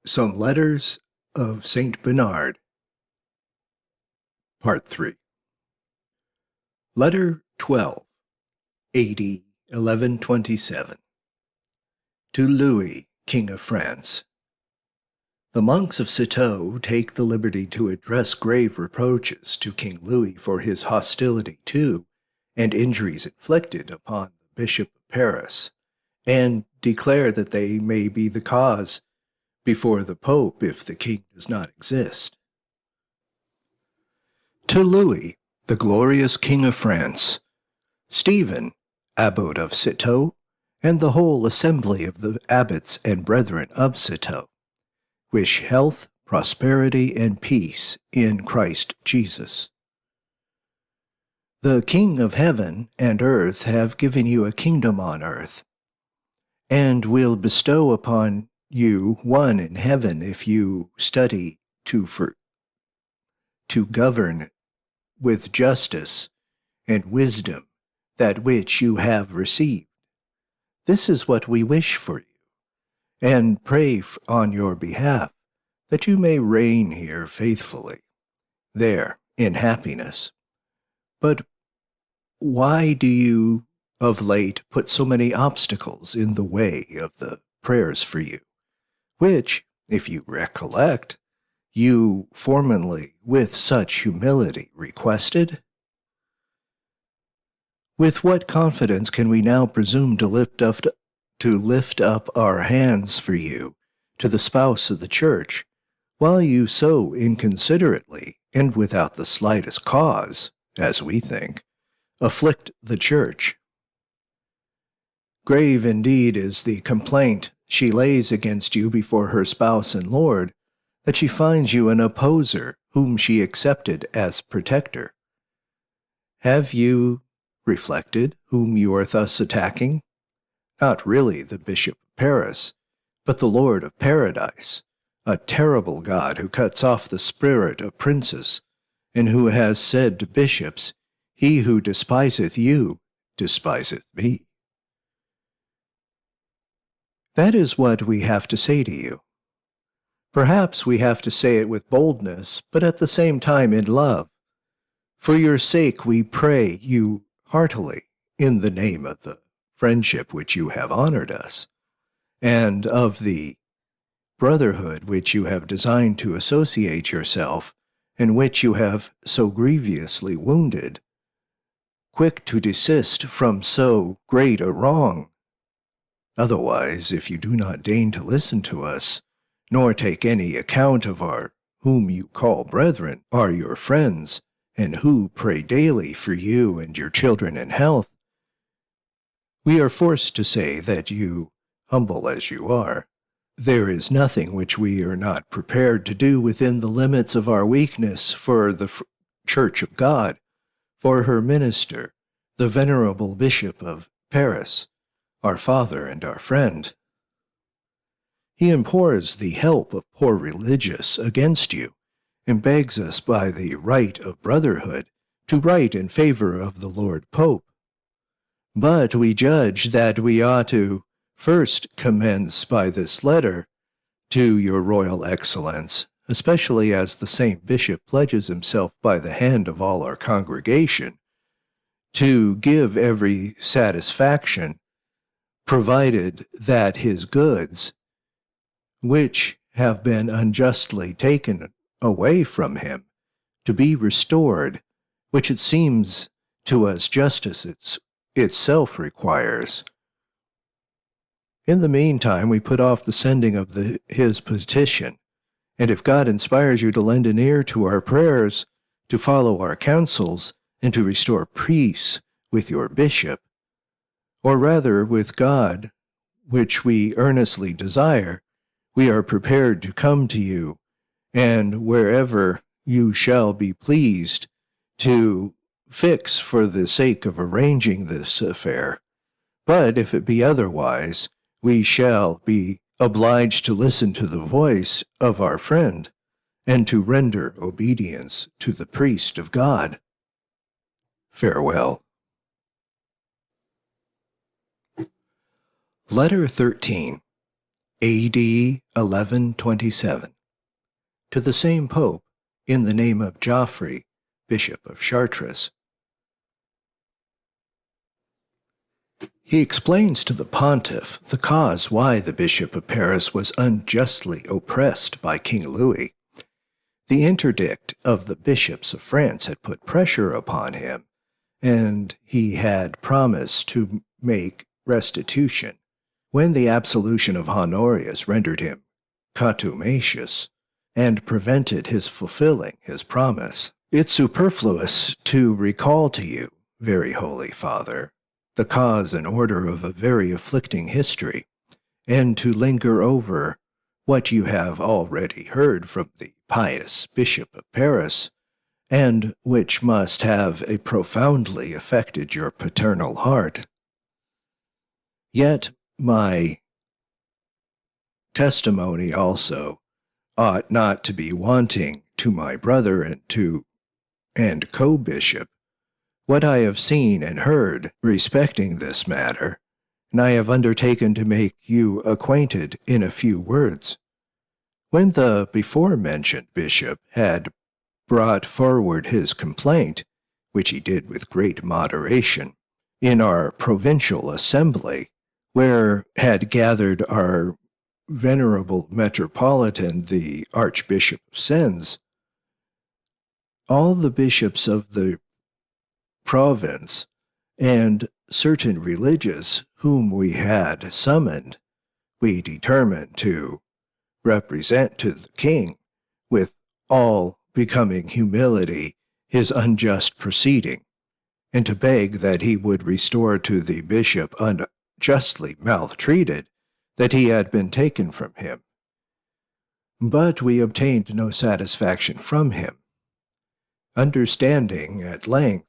Some Letters of St. Bernard, Part 3. Letter 12, A.D. 1127. To Louis, King of France. The monks of Citeaux take the liberty to address grave reproaches to King Louis for his hostility to, and injuries inflicted upon the Bishop of Paris, and declare that they may be the cause before the Pope if the king does not exist. To Louis, the glorious King of France, Stephen, Abbot of Citeaux, and the whole assembly of the abbots and brethren of Citeaux, wish health, prosperity, and peace in Christ Jesus. The King of heaven and earth have given you a kingdom on earth, and will bestow upon you one in heaven if you study to govern with justice and wisdom that which you have received. This is what we wish for you, and pray on your behalf, that you may reign here faithfully, there in happiness. But why do you of late put so many obstacles in the way of the prayers for you, which, if you recollect, you formerly with such humility requested? With what confidence can we now presume to lift up our hands for you to the spouse of the Church, while you so inconsiderately, and without the slightest cause, as we think, afflict the Church? Grave indeed is the complaint she lays against you before her spouse and Lord, that she finds you an opposer whom she accepted as protector. Have you reflected whom you are thus attacking? Not really the Bishop of Paris, but the Lord of Paradise, a terrible God who cuts off the spirit of princes, and who has said to bishops, "He who despiseth you, despiseth me." That is what we have to say to you. Perhaps we have to say it with boldness, but at the same time in love. For your sake we pray you heartily, in the name of the friendship which you have honored us, and of the brotherhood which you have designed to associate yourself, and which you have so grievously wounded, quick to desist from so great a wrong. Otherwise, if you do not deign to listen to us, nor take any account of our whom you call brethren are your friends, and who pray daily for you and your children in health, we are forced to say that you, humble as you are, there is nothing which we are not prepared to do within the limits of our weakness for the Church of God, for her minister, the venerable Bishop of Paris, our father and our friend. He implores the help of poor religious against you, and begs us by the right of brotherhood to write in favor of the Lord Pope. But we judge that we ought to first commence by this letter to your royal excellence, especially as the same bishop pledges himself by the hand of all our congregation to give every satisfaction, provided that his goods, which have been unjustly taken away from him, to be restored, which it seems to us justice itself requires. In the meantime, we put off the sending of his petition, and if God inspires you to lend an ear to our prayers, to follow our counsels, and to restore peace with your bishop, or rather with God, which we earnestly desire, we are prepared to come to you, and wherever you shall be pleased to fix for the sake of arranging this affair. But if it be otherwise, we shall be obliged to listen to the voice of our friend, and to render obedience to the priest of God. Farewell. Letter 13. A.D. 1127. To the same Pope, in the name of Geoffrey, Bishop of Chartres. He explains to the pontiff the cause why the Bishop of Paris was unjustly oppressed by King Louis. The interdict of the bishops of France had put pressure upon him, and he had promised to make restitution. When the absolution of Honorius rendered him contumacious and prevented his fulfilling his promise, it's superfluous to recall to you, very holy Father, the cause and order of a very afflicting history, and to linger over what you have already heard from the pious Bishop of Paris, and which must have profoundly affected your paternal heart. Yet my testimony also ought not to be wanting to my brother and co-bishop what I have seen and heard respecting this matter, and I have undertaken to make you acquainted in a few words. When the before-mentioned bishop had brought forward his complaint, which he did with great moderation, in our provincial assembly, where had gathered our venerable metropolitan, the Archbishop of Sens, all the bishops of the province, and certain religious whom we had summoned, we determined to represent to the king, with all becoming humility, his unjust proceeding, and to beg that he would restore to the bishop unjustly maltreated that he had been taken from him. But we obtained no satisfaction from him, understanding at length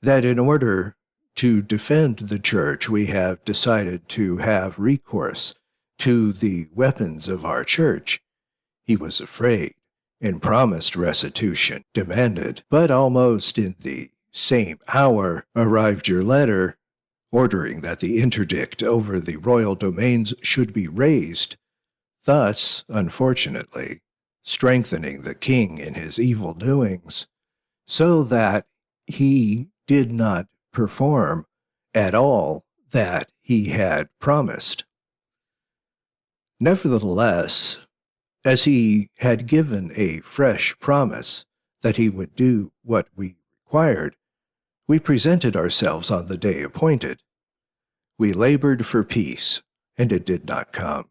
that in order to defend the church we have decided to have recourse to the weapons of our church. He was afraid and promised restitution demanded, but almost in the same hour arrived your letter ordering that the interdict over the royal domains should be raised, thus, unfortunately, strengthening the king in his evil doings, so that he did not perform at all that he had promised. Nevertheless, as he had given a fresh promise that he would do what we required, we presented ourselves on the day appointed. We labored for peace, and it did not come,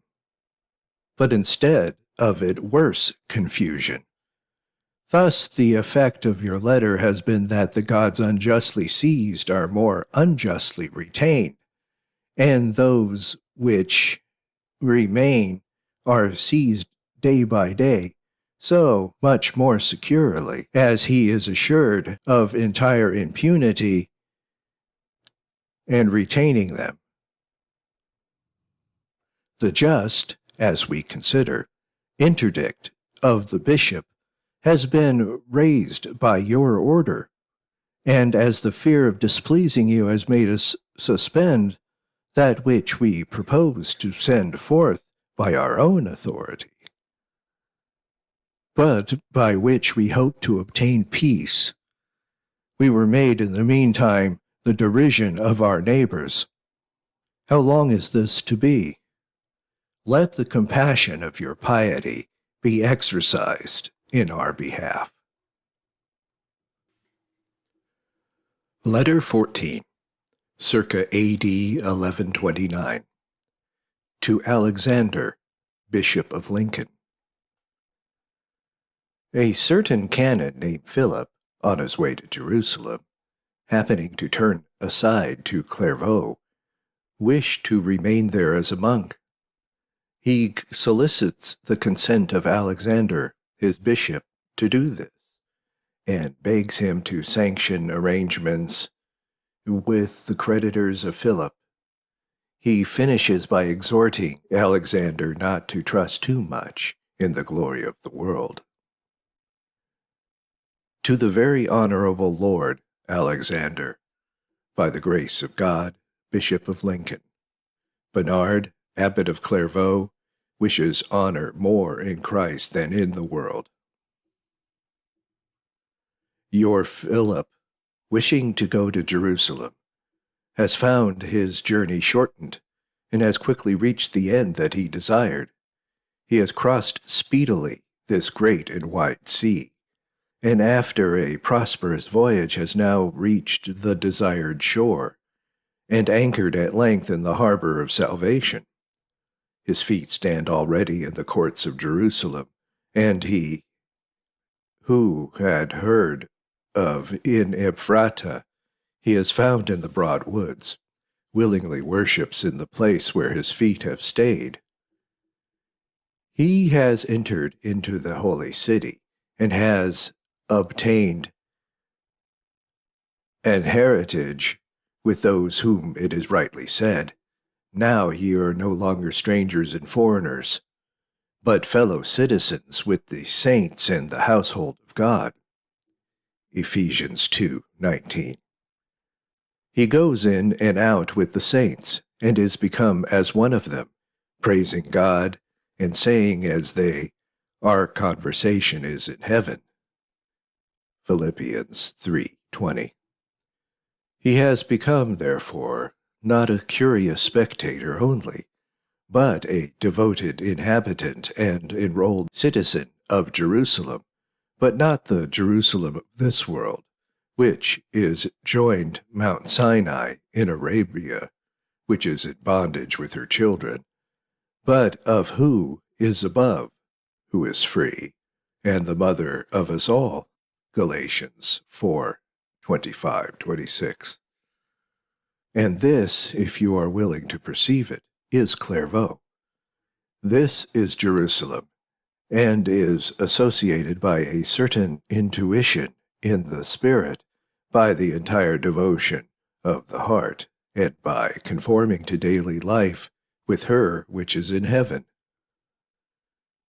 but instead of it worse confusion. Thus the effect of your letter has been that the gods unjustly seized are more unjustly retained, and those which remain are seized day by day, so much more securely, as he is assured of entire impunity and retaining them. The just, as we consider, interdict of the bishop has been raised by your order, and as the fear of displeasing you has made us suspend that which we propose to send forth by our own authority, but by which we hope to obtain peace, we were made in the meantime the derision of our neighbors. How long is this to be? Let the compassion of your piety be exercised in our behalf. Letter 14, circa A.D. 1129. To Alexander, Bishop of Lincoln. A certain canon named Philip, on his way to Jerusalem, happening to turn aside to Clairvaux, wished to remain there as a monk. He solicits the consent of Alexander, his bishop, to do this, and begs him to sanction arrangements with the creditors of Philip. He finishes by exhorting Alexander not to trust too much in the glory of the world. To the very honorable Lord Alexander, by the grace of God, Bishop of Lincoln, Bernard, Abbott of Clairvaux, wishes honor more in Christ than in the world. Your Philip, wishing to go to Jerusalem, has found his journey shortened, and has quickly reached the end that he desired. He has crossed speedily this great and wide sea, and after a prosperous voyage has now reached the desired shore, and anchored at length in the harbor of salvation. His feet stand already in the courts of Jerusalem, and he, who had heard of in Ephrata, he is found in the broad woods, willingly worships in the place where his feet have stayed. He has entered into the holy city, and has obtained an heritage with those whom it is rightly said, "Now ye are no longer strangers and foreigners, but fellow citizens with the saints and the household of God." Ephesians 2:19. He goes in and out with the saints, and is become as one of them, praising God, and saying as they, "Our conversation is in heaven." Philippians 3:20. He has become, therefore, not a curious spectator only, but a devoted inhabitant and enrolled citizen of Jerusalem, but not the Jerusalem of this world, which is joined Mount Sinai in Arabia, which is in bondage with her children, but of who is above, who is free, and the mother of us all. Galatians 4:25-26. And this, if you are willing to perceive it, is Clairvaux. This is Jerusalem, and is associated by a certain intuition in the spirit, by the entire devotion of the heart, and by conforming to daily life with her which is in heaven.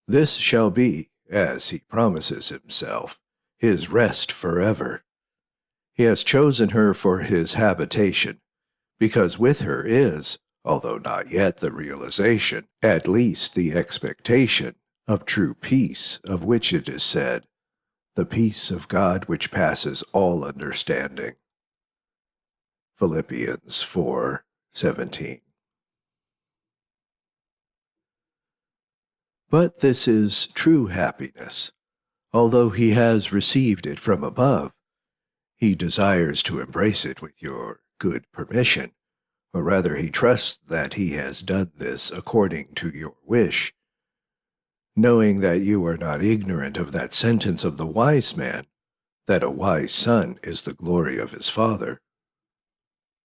This shall be, as he promises himself, his rest forever. He has chosen her for his habitation, because with her is, although not yet the realization, at least the expectation of true peace, of which it is said, "The peace of God which passes all understanding." Philippians 4:17. But this is true happiness. Although he has received it from above, he desires to embrace it with your good permission, or rather he trusts that he has done this according to your wish, knowing that you are not ignorant of that sentence of the wise man, that a wise son is the glory of his father.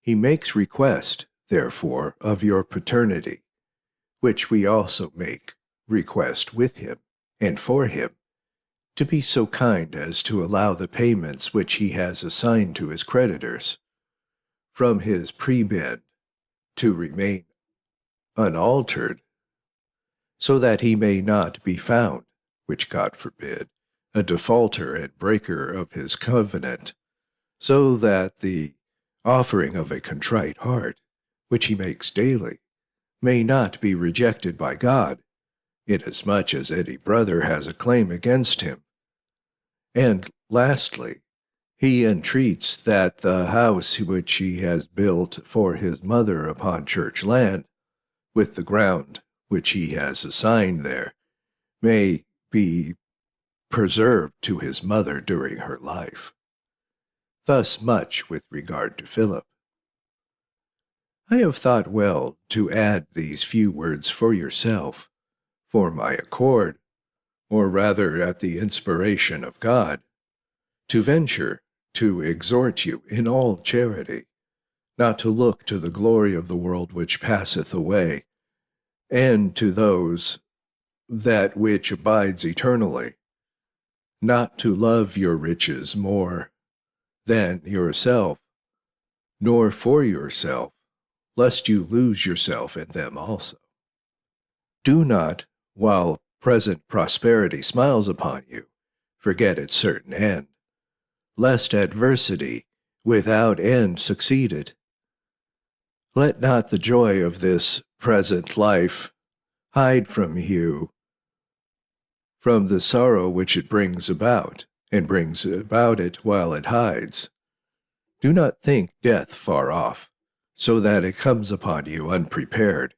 He makes request, therefore, of your paternity, which we also make request with him and for him, to be so kind as to allow the payments which he has assigned to his creditors, from his prebend, to remain unaltered, so that he may not be found, which God forbid, a defaulter and breaker of his covenant, so that the offering of a contrite heart, which he makes daily, may not be rejected by God, inasmuch as any brother has a claim against him. And lastly, he entreats that the house which he has built for his mother upon church land, with the ground which he has assigned there, may be preserved to his mother during her life. Thus much with regard to Philip. I have thought well to add these few words for yourself, for my accord, or rather at the inspiration of God, to venture to exhort you in all charity, not to look to the glory of the world which passeth away, and to those that which abides eternally, not to love your riches more than yourself, nor for yourself, lest you lose yourself in them also. Do not, while present prosperity smiles upon you, forget its certain end, lest adversity without end succeed it. Let not the joy of this present life hide from you from the sorrow which it brings about, and brings about it while it hides. Do not think death far off, so that it comes upon you unprepared,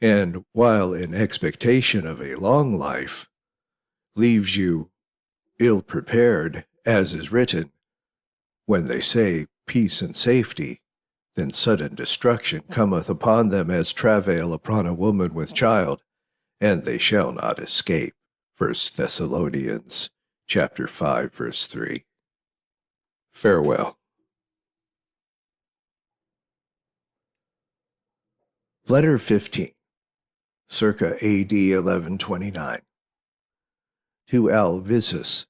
and while in expectation of a long life, leaves you ill-prepared, as is written, when they say peace and safety, then sudden destruction cometh upon them as travail upon a woman with child, and they shall not escape. 1 Thessalonians chapter 5, verse 3. Farewell. Letter 15, circa A.D. 1129. To Alvisus,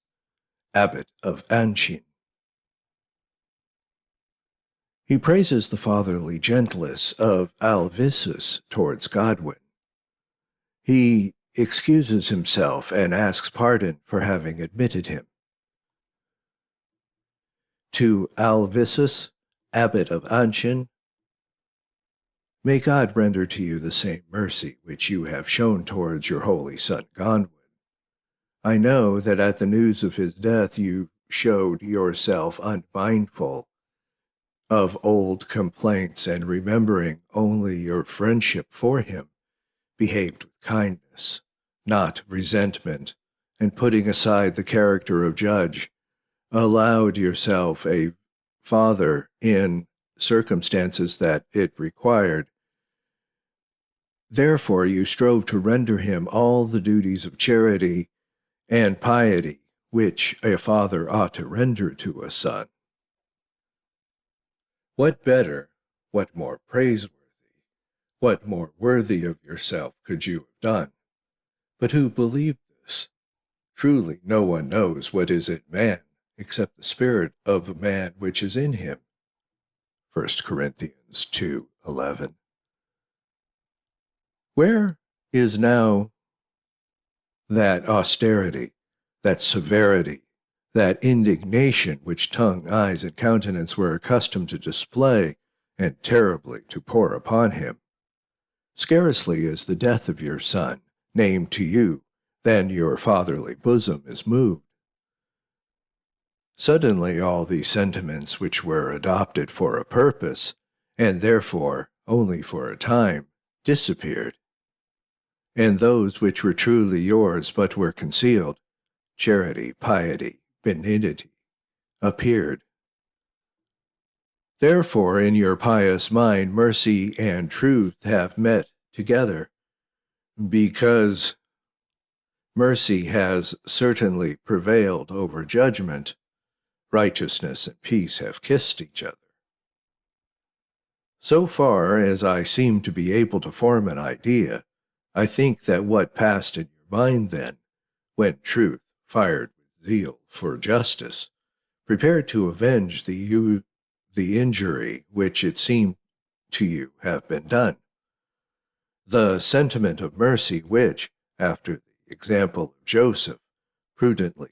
Abbott of Anchin. He praises the fatherly gentleness of Alvisus towards Godwin. He excuses himself and asks pardon for having admitted him. To Alvisus, Abbott of Anchin, may God render to you the same mercy which you have shown towards your holy son Godwin. I know that at the news of his death you showed yourself unmindful of old complaints, and remembering only your friendship for him, behaved with kindness, not resentment, and putting aside the character of judge, allowed yourself a father in circumstances that it required. Therefore you strove to render him all the duties of charity and piety which a father ought to render to a son. What better, what more praiseworthy, what more worthy of yourself could you have done? But who believed this? Truly no one knows what is in man, except the spirit of a man which is in him. 1 Corinthians 2:11. Where is now that austerity, that severity, that indignation which tongue, eyes, and countenance were accustomed to display and terribly to pour upon him? Scarcely is the death of your son named to you than your fatherly bosom is moved. Suddenly all these sentiments which were adopted for a purpose, and therefore only for a time, disappeared, and those which were truly yours but were concealed, charity, piety, benignity, appeared. Therefore in your pious mind mercy and truth have met together, because mercy has certainly prevailed over judgment. Righteousness and peace have kissed each other. So far as I seem to be able to form an idea, I think that what passed in your mind then, when truth, fired with zeal for justice, prepared to avenge the injury which it seemed to you have been done, the sentiment of mercy which, after the example of Joseph, prudently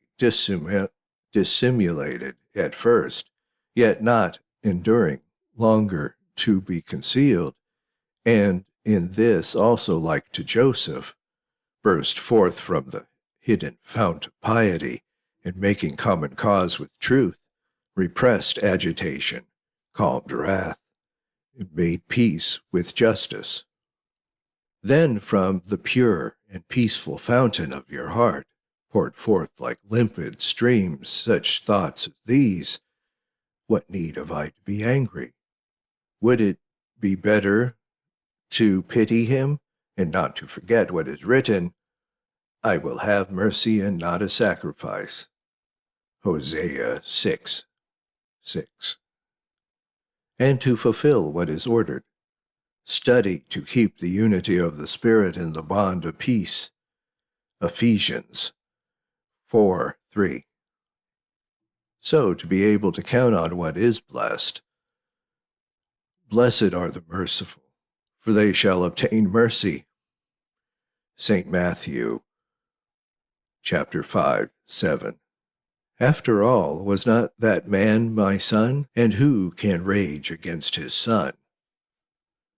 dissimulated at first, yet not enduring longer to be concealed, and in this also like to Joseph, burst forth from the hidden fount of piety, and making common cause with truth, repressed agitation, calmed wrath, and made peace with justice. Then from the pure and peaceful fountain of your heart poured forth like limpid streams such thoughts as these: what need have I to be angry? Would it be better to pity him, and not to forget what is written, I will have mercy and not a sacrifice? Hosea 6:6. And to fulfill what is ordered, study to keep the unity of the Spirit in the bond of peace. Ephesians 4:3. So to be able to count on what is blessed. Blessed are the merciful, for they shall obtain mercy. St. Matthew chapter 5:7. After all, was not that man my son? And who can rage against his son?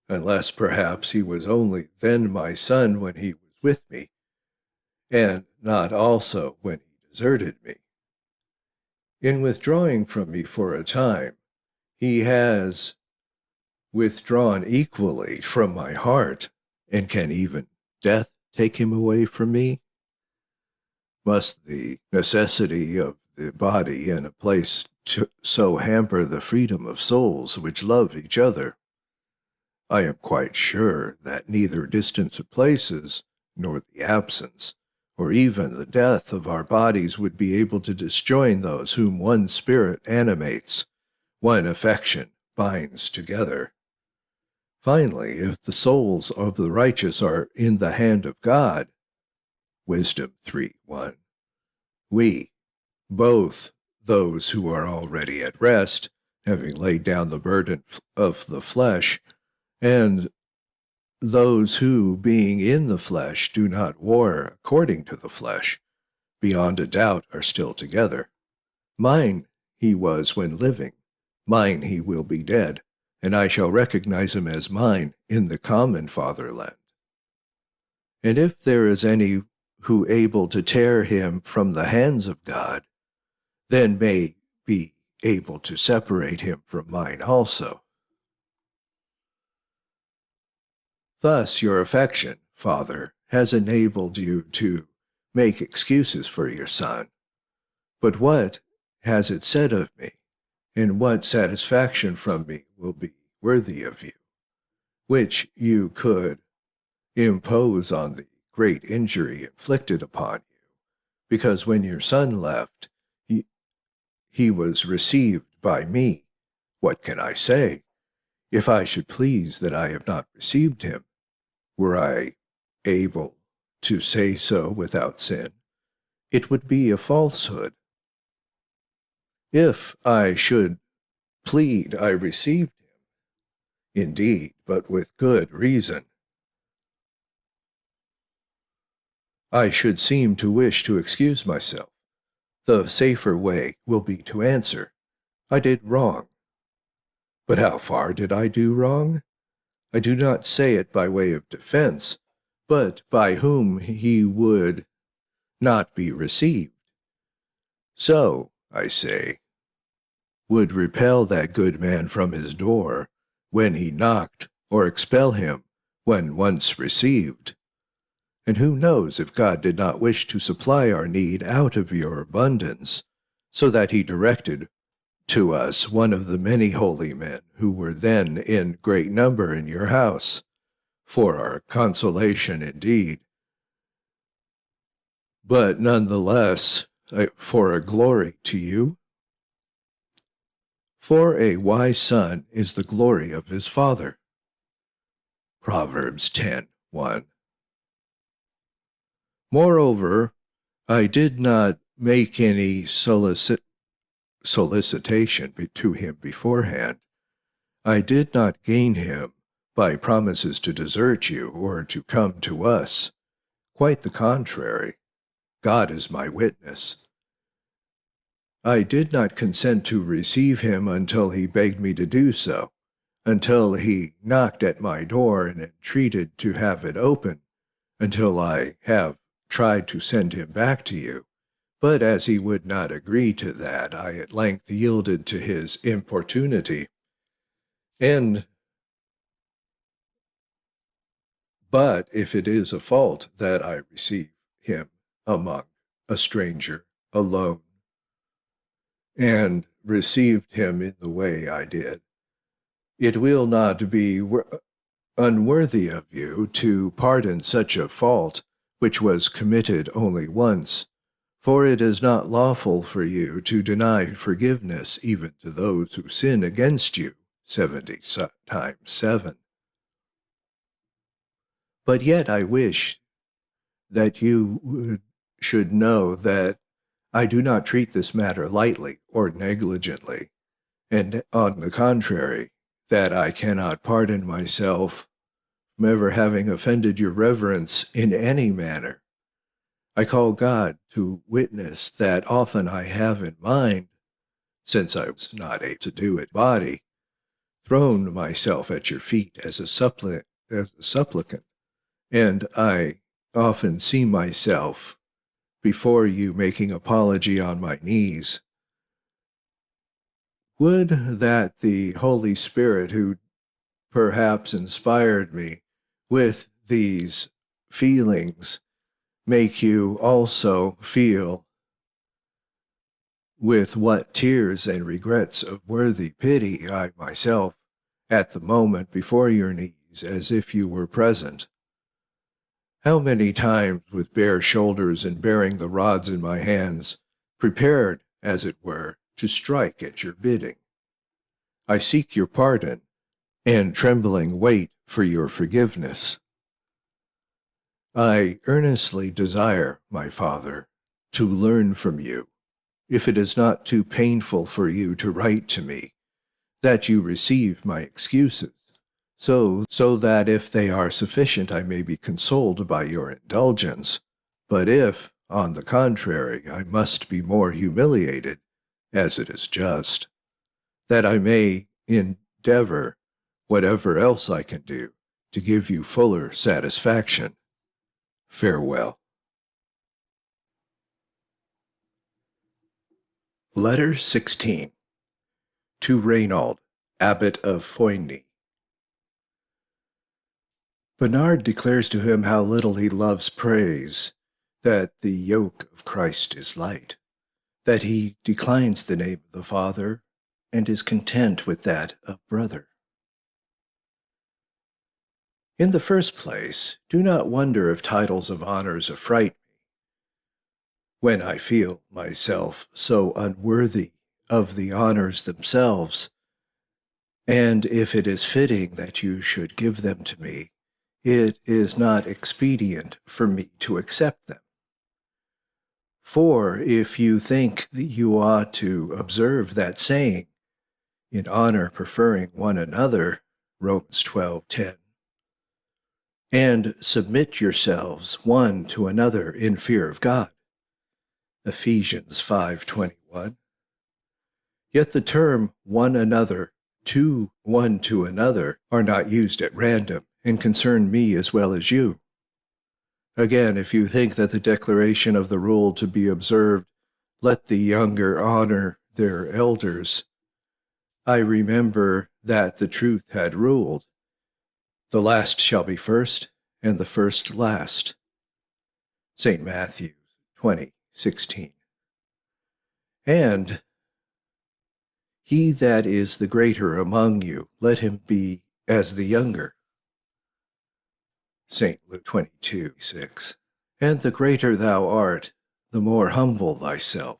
Unless perhaps he was only then my son when he was with me, and not also when he deserted me. In withdrawing from me for a time, he has withdrawn equally from my heart, and can even death take him away from me? Must the necessity of the body in a place so hamper the freedom of souls which love each other? I am quite sure that neither distance of places, nor the absence, or even the death of our bodies would be able to disjoin those whom one spirit animates, one affection binds together. Finally, if the souls of the righteous are in the hand of God, Wisdom 3:1, we, both those who are already at rest, having laid down the burden of the flesh, and those who, being in the flesh, do not war according to the flesh, beyond a doubt are still together. Mine he was when living, mine he will be dead, and I shall recognize him as mine in the common fatherland. And if there is any who able to tear him from the hands of God, then may be able to separate him from mine also. Thus your affection, Father, has enabled you to make excuses for your son. But what has it said of me, and what satisfaction from me will be worthy of you, which you could impose on the great injury inflicted upon you, because when your son left, he was received by me? What can I say? If I should please that I have not received him, were I able to say so without sin, it would be a falsehood. If I should plead I received him, indeed, but with good reason, I should seem to wish to excuse myself. The safer way will be to answer, I did wrong. But how far did I do wrong? I do not say it by way of defense, but by whom he would not be received. So, I say, would repel that good man from his door when he knocked, or expel him when once received. And who knows if God did not wish to supply our need out of your abundance, so that he directed to us one of the many holy men who were then in great number in your house, for our consolation indeed, but none the less for a glory to you? For a wise son is the glory of his father. Proverbs 10:1. Moreover, I did not make any solicitation to him beforehand. I did not gain him by promises to desert you or to come to us. Quite the contrary. God is my witness. I did not consent to receive him until he begged me to do so, until he knocked at my door and entreated to have it open, until I have tried to send him back to you. But as he would not agree to that, I at length yielded to his importunity. But if it is a fault that I receive him among a stranger, alone, and received him in the way I did, it will not be unworthy of you to pardon such a fault which was committed only once, for it is not lawful for you to deny forgiveness even to those who sin against you 70 times 7. But yet I wish that you should know that I do not treat this matter lightly or negligently, and on the contrary, that I cannot pardon myself from ever having offended your reverence in any manner. I call God to witness that often I have in mind, since I was not able to do it body, thrown myself at your feet as a supplicant, and I often see myself before you making apology on my knees. Would that the Holy Spirit, who perhaps inspired me with these feelings, make you also feel with what tears and regrets of worthy pity I myself, at the moment before your knees, as if you were present. How many times with bare shoulders and bearing the rods in my hands, prepared, as it were, to strike at your bidding, I seek your pardon, and trembling wait for your forgiveness. I earnestly desire, my Father, to learn from you, if it is not too painful for you to write to me, that you receive my excuses, so that if they are sufficient I may be consoled by your indulgence. But if, on the contrary, I must be more humiliated, as it is just, that I may endeavor, whatever else I can do, to give you fuller satisfaction. Farewell. Letter 16. To Reynold, Abbott of Foigny. Bernard declares to him how little he loves praise, that the yoke of Christ is light, that he declines the name of the Father, and is content with that of brother. In the first place, do not wonder if titles of honors affright me, when I feel myself so unworthy of the honors themselves, and if it is fitting that you should give them to me, it is not expedient for me to accept them. For if you think that you ought to observe that saying, in honor preferring one another, Romans 12:10, and submit yourselves one to another in fear of God, Ephesians 5:21, yet the term one another, to one to another, are not used at random, and concern me as well as you. Again, if you think that the declaration of the rule to be observed, let the younger honor their elders, I remember that the truth had ruled, the last shall be first, and the first last. St. Matthew 20:16. And he that is the greater among you, let him be as the younger. St. Luke 22:6. And the greater thou art, the more humble thyself.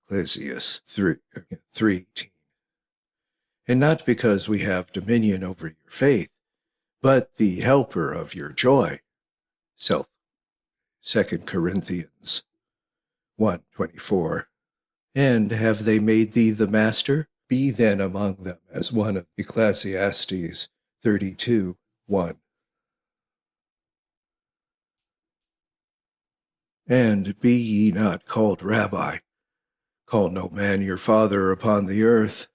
Ecclesiastes 3:18. And not because we have dominion over your faith, but the helper of your joy. 2 Corinthians 1:24. And have they made thee the master? Be then among them as one of Ecclesiastes 32:1. And be ye not called Rabbi. Call no man your father upon the earth.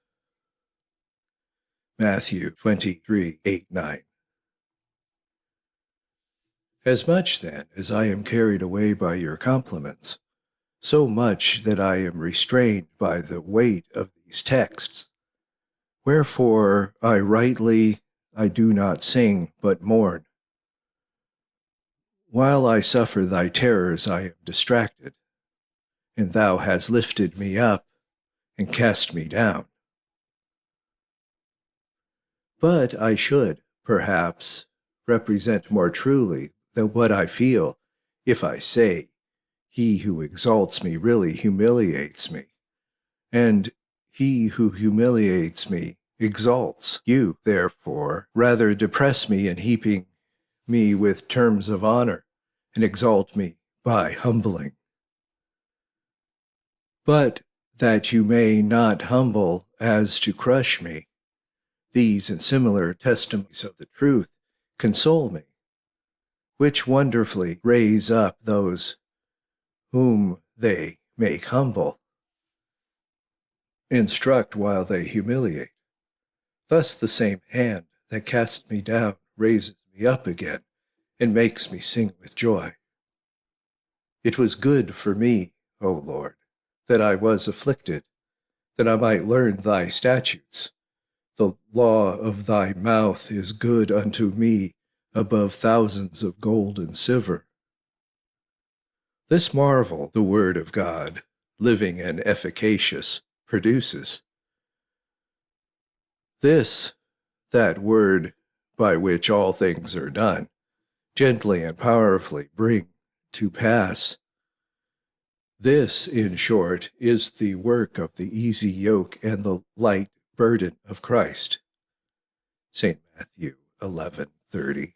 Matthew 23:8-9. As much, then, as I am carried away by your compliments, so much that I am restrained by the weight of these texts. Wherefore I do not sing, but mourn. While I suffer thy terrors, I am distracted, and thou hast lifted me up and cast me down. But I should, perhaps, represent more truly than what I feel if I say, he who exalts me really humiliates me, and he who humiliates me exalts. You, therefore, rather depress me in heaping me with terms of honor, and exalt me by humbling. But that you may not humble as to crush me, these and similar testimonies of the truth console me, which wonderfully raise up those whom they make humble, instruct while they humiliate. Thus the same hand that cast me down raises me up again, and makes me sing with joy. It was good for me, O Lord, that I was afflicted, that I might learn thy statutes. The law of thy mouth is good unto me above thousands of gold and silver. This marvel the word of God, living and efficacious, produces. This, that word by which all things are done, gently and powerfully bring to pass. This, in short, is the work of the easy yoke and the light burden of Christ. St. Matthew 11:30.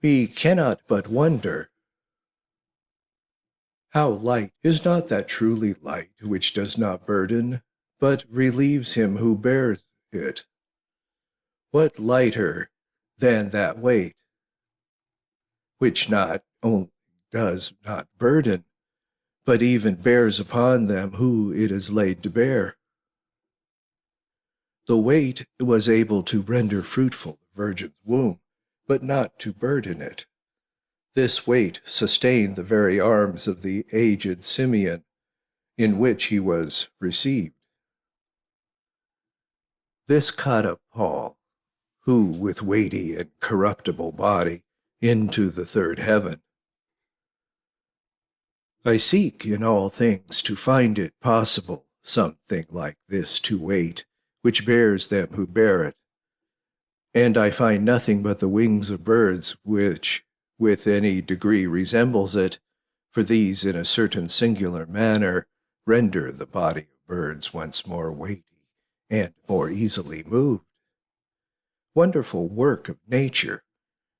We cannot but wonder, how light is not that truly light which does not burden, but relieves him who bears it? What lighter than that weight, which not only does not burden, but even bears upon them who it is laid to bear? The weight was able to render fruitful the virgin's womb, but not to burden it. This weight sustained the very arms of the aged Simeon, in which he was received. This caught up Paul, who, with weighty and corruptible body, into the third heaven. I seek in all things to find it possible something like this to wait, which bears them who bear it. And I find nothing but the wings of birds which with any degree resembles it, for these in a certain singular manner render the body of birds once more weighty and more easily moved. Wonderful work of nature,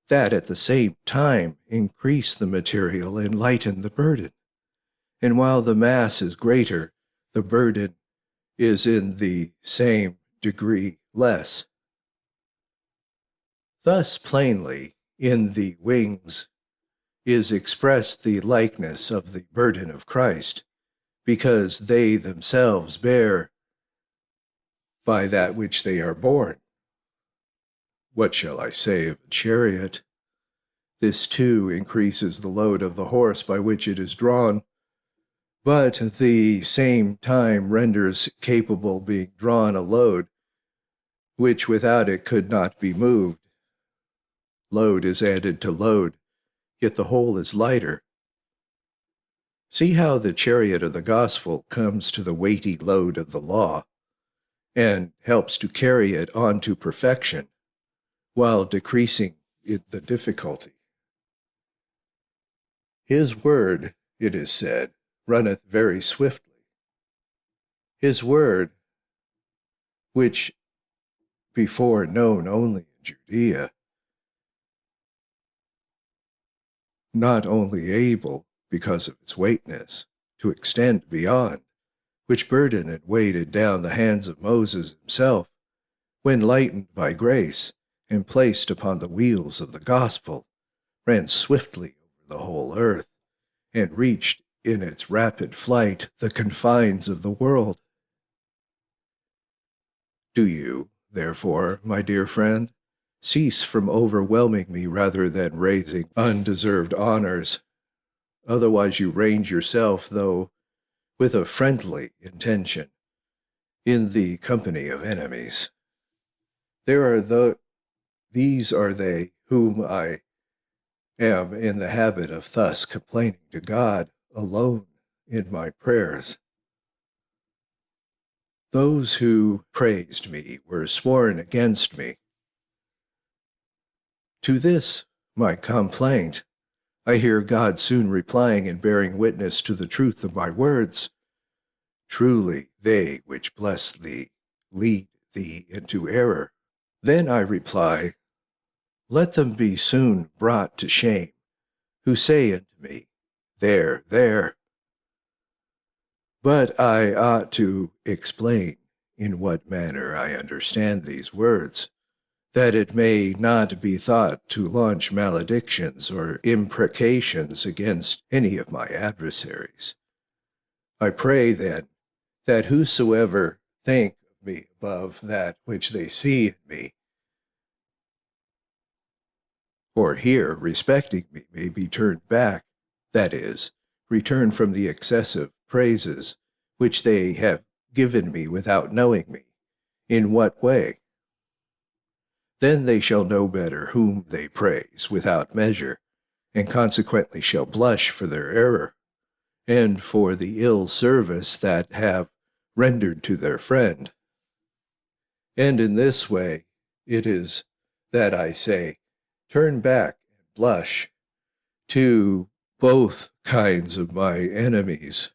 that at the same time increase the material and lighten the burden. And while the mass is greater, the burden is in the same degree less. Thus plainly, in the wings is expressed the likeness of the burden of Christ, because they themselves bear by that which they are borne. What shall I say of a chariot? This too increases the load of the horse by which it is drawn, but at the same time renders capable being drawn a load which without it could not be moved. Load is added to load, yet the whole is lighter. See how the chariot of the gospel comes to the weighty load of the law, and helps to carry it on to perfection, while decreasing the difficulty. His word, it is said, runneth very swiftly. His word, which before known only in Judea, not only able, because of its weightness, to extend beyond, which burdened and weighted down the hands of Moses himself, when lightened by grace and placed upon the wheels of the gospel, ran swiftly over the whole earth, and reached in its rapid flight the confines of the world. Do you, therefore, my dear friend, cease from overwhelming me rather than raising undeserved honors. Otherwise you range yourself, though with a friendly intention, in the company of enemies. These are they whom I am in the habit of thus complaining to God alone in my prayers. Those who praised me were sworn against me. To this, my complaint, I hear God soon replying and bearing witness to the truth of my words. Truly, they which bless thee lead thee into error. Then I reply, let them be soon brought to shame, who say unto me, there, there. But I ought to explain in what manner I understand these words, that it may not be thought to launch maledictions or imprecations against any of my adversaries. I pray, then, that whosoever think of me above that which they see in me, or hear respecting me may be turned back, that is, return from the excessive praises which they have given me without knowing me. In what way? Then they shall know better whom they praise without measure, and consequently shall blush for their error, and for the ill service that have rendered to their friend. And in this way it is that I say, turn back and blush to both kinds of my enemies,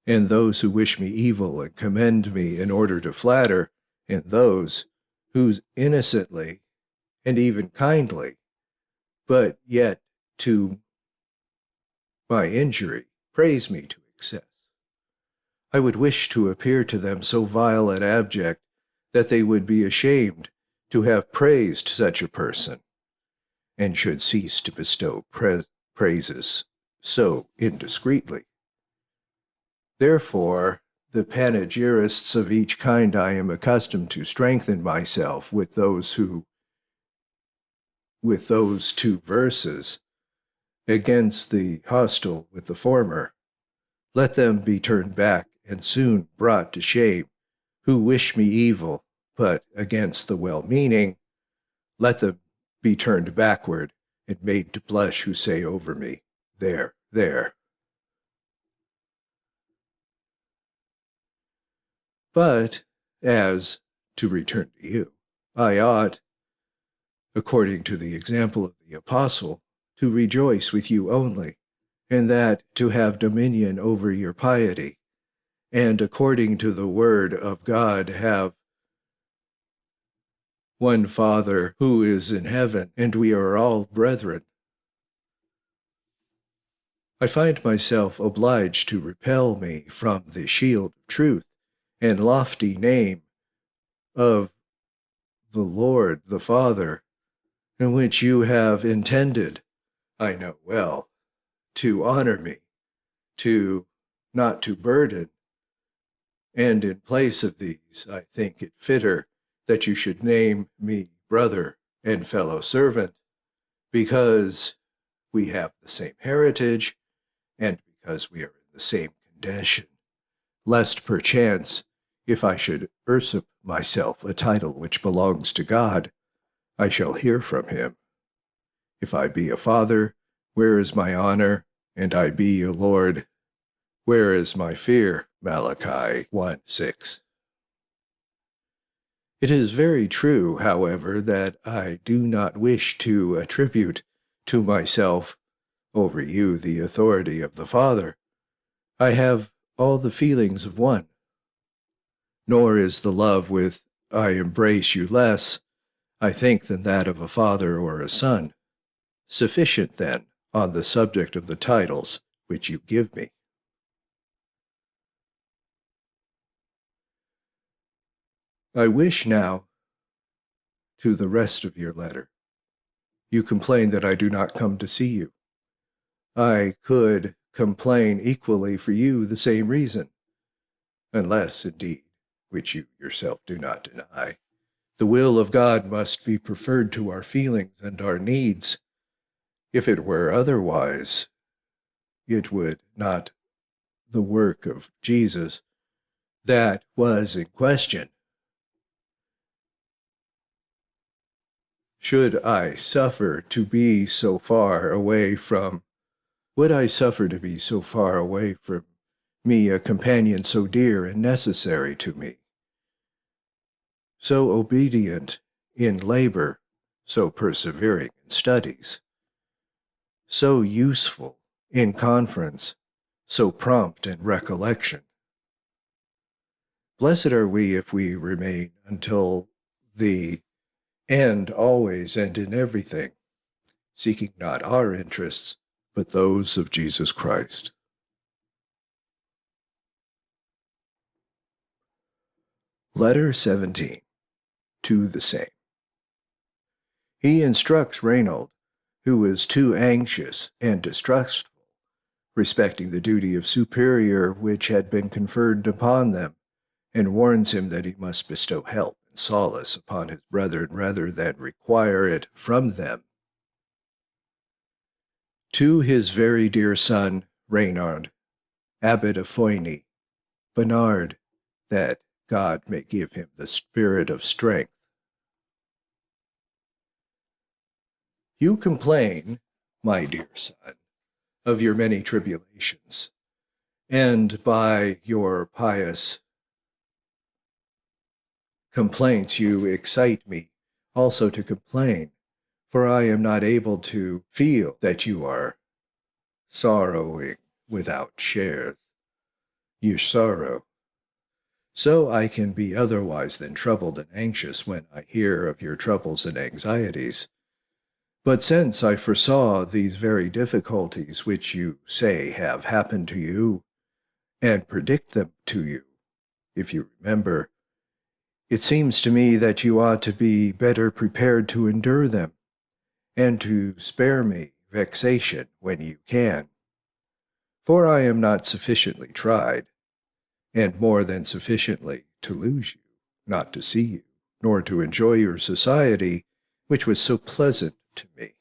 and those who wish me evil and commend me in order to flatter, and those whose innocently and even kindly, but yet to my injury, praise me to excess. I would wish to appear to them so vile and abject that they would be ashamed to have praised such a person, and should cease to bestow praises so indiscreetly. Therefore, the panegyrists of each kind I am accustomed to strengthen myself with those two verses, against the hostile with the former. Let them be turned back and soon brought to shame, who wish me evil, but against the well-meaning. Let them be turned backward and made to blush who say over me, there, there. But as, to return to you, I ought, according to the example of the apostle, to rejoice with you only, and that to have dominion over your piety, and according to the word of God have one Father who is in heaven, and we are all brethren. I find myself obliged to repel me from the shield of truth and lofty name of the Lord the Father, in which you have intended, I know well, to honor me, not to burden, and in place of these I think it fitter that you should name me brother and fellow servant, because we have the same heritage, and because we are in the same condition, lest perchance, if I should usurp myself a title which belongs to God, I shall hear from him. If I be a father, where is my honor? And I be a lord, where is my fear? Malachi 1:6. It is very true, however, that I do not wish to attribute to myself over you the authority of the Father. I have all the feelings of one. Nor is the love with I embrace you less, I think, than that of a father or a son. Sufficient, then, on the subject of the titles which you give me. I wish now to the rest of your letter. You complain that I do not come to see you. I could complain equally for you the same reason, unless, indeed, which you yourself do not deny, the will of God must be preferred to our feelings and our needs. If it were otherwise, it would not the work of Jesus that was in question. Should I suffer to be so far away from, would I suffer to be so far away from me a companion so dear and necessary to me, so obedient in labor, so persevering in studies, so useful in conference, so prompt in recollection? Blessed are we if we remain until the end always and in everything, seeking not our interests, but those of Jesus Christ. Letter 17, to the same. He instructs Reynold, who is too anxious and distrustful respecting the duty of superior which had been conferred upon them, and warns him that he must bestow help and solace upon his brethren rather than require it from them, To his very dear son, Reynold, Abbott of Foyne, Bernard, that God may give him the spirit of strength. You complain, my dear son, of your many tribulations, and by your pious complaints you excite me also to complain, for I am not able to feel that you are sorrowing without shares. You sorrow. So I can be otherwise than troubled and anxious when I hear of your troubles and anxieties. But since I foresaw these very difficulties which you say have happened to you, and predict them to you, if you remember, it seems to me that you ought to be better prepared to endure them, and to spare me vexation when you can. For I am not sufficiently tried, and more than sufficiently to lose you, not to see you, nor to enjoy your society, which was so pleasant to me.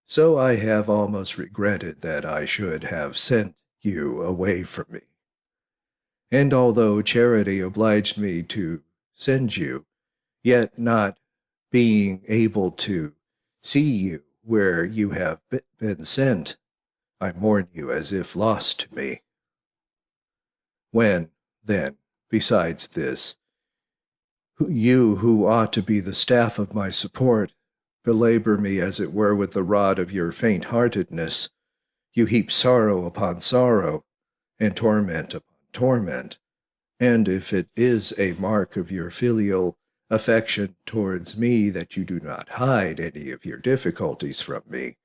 So I have almost regretted that I should have sent you away from me. And although charity obliged me to send you, yet not being able to see you where you have been sent, I mourn you as if lost to me. When, then, besides this, you who ought to be the staff of my support, belabor me as it were with the rod of your faint-heartedness, you heap sorrow upon sorrow, and torment upon torment, and if it is a mark of your filial affection towards me that you do not hide any of your difficulties from me,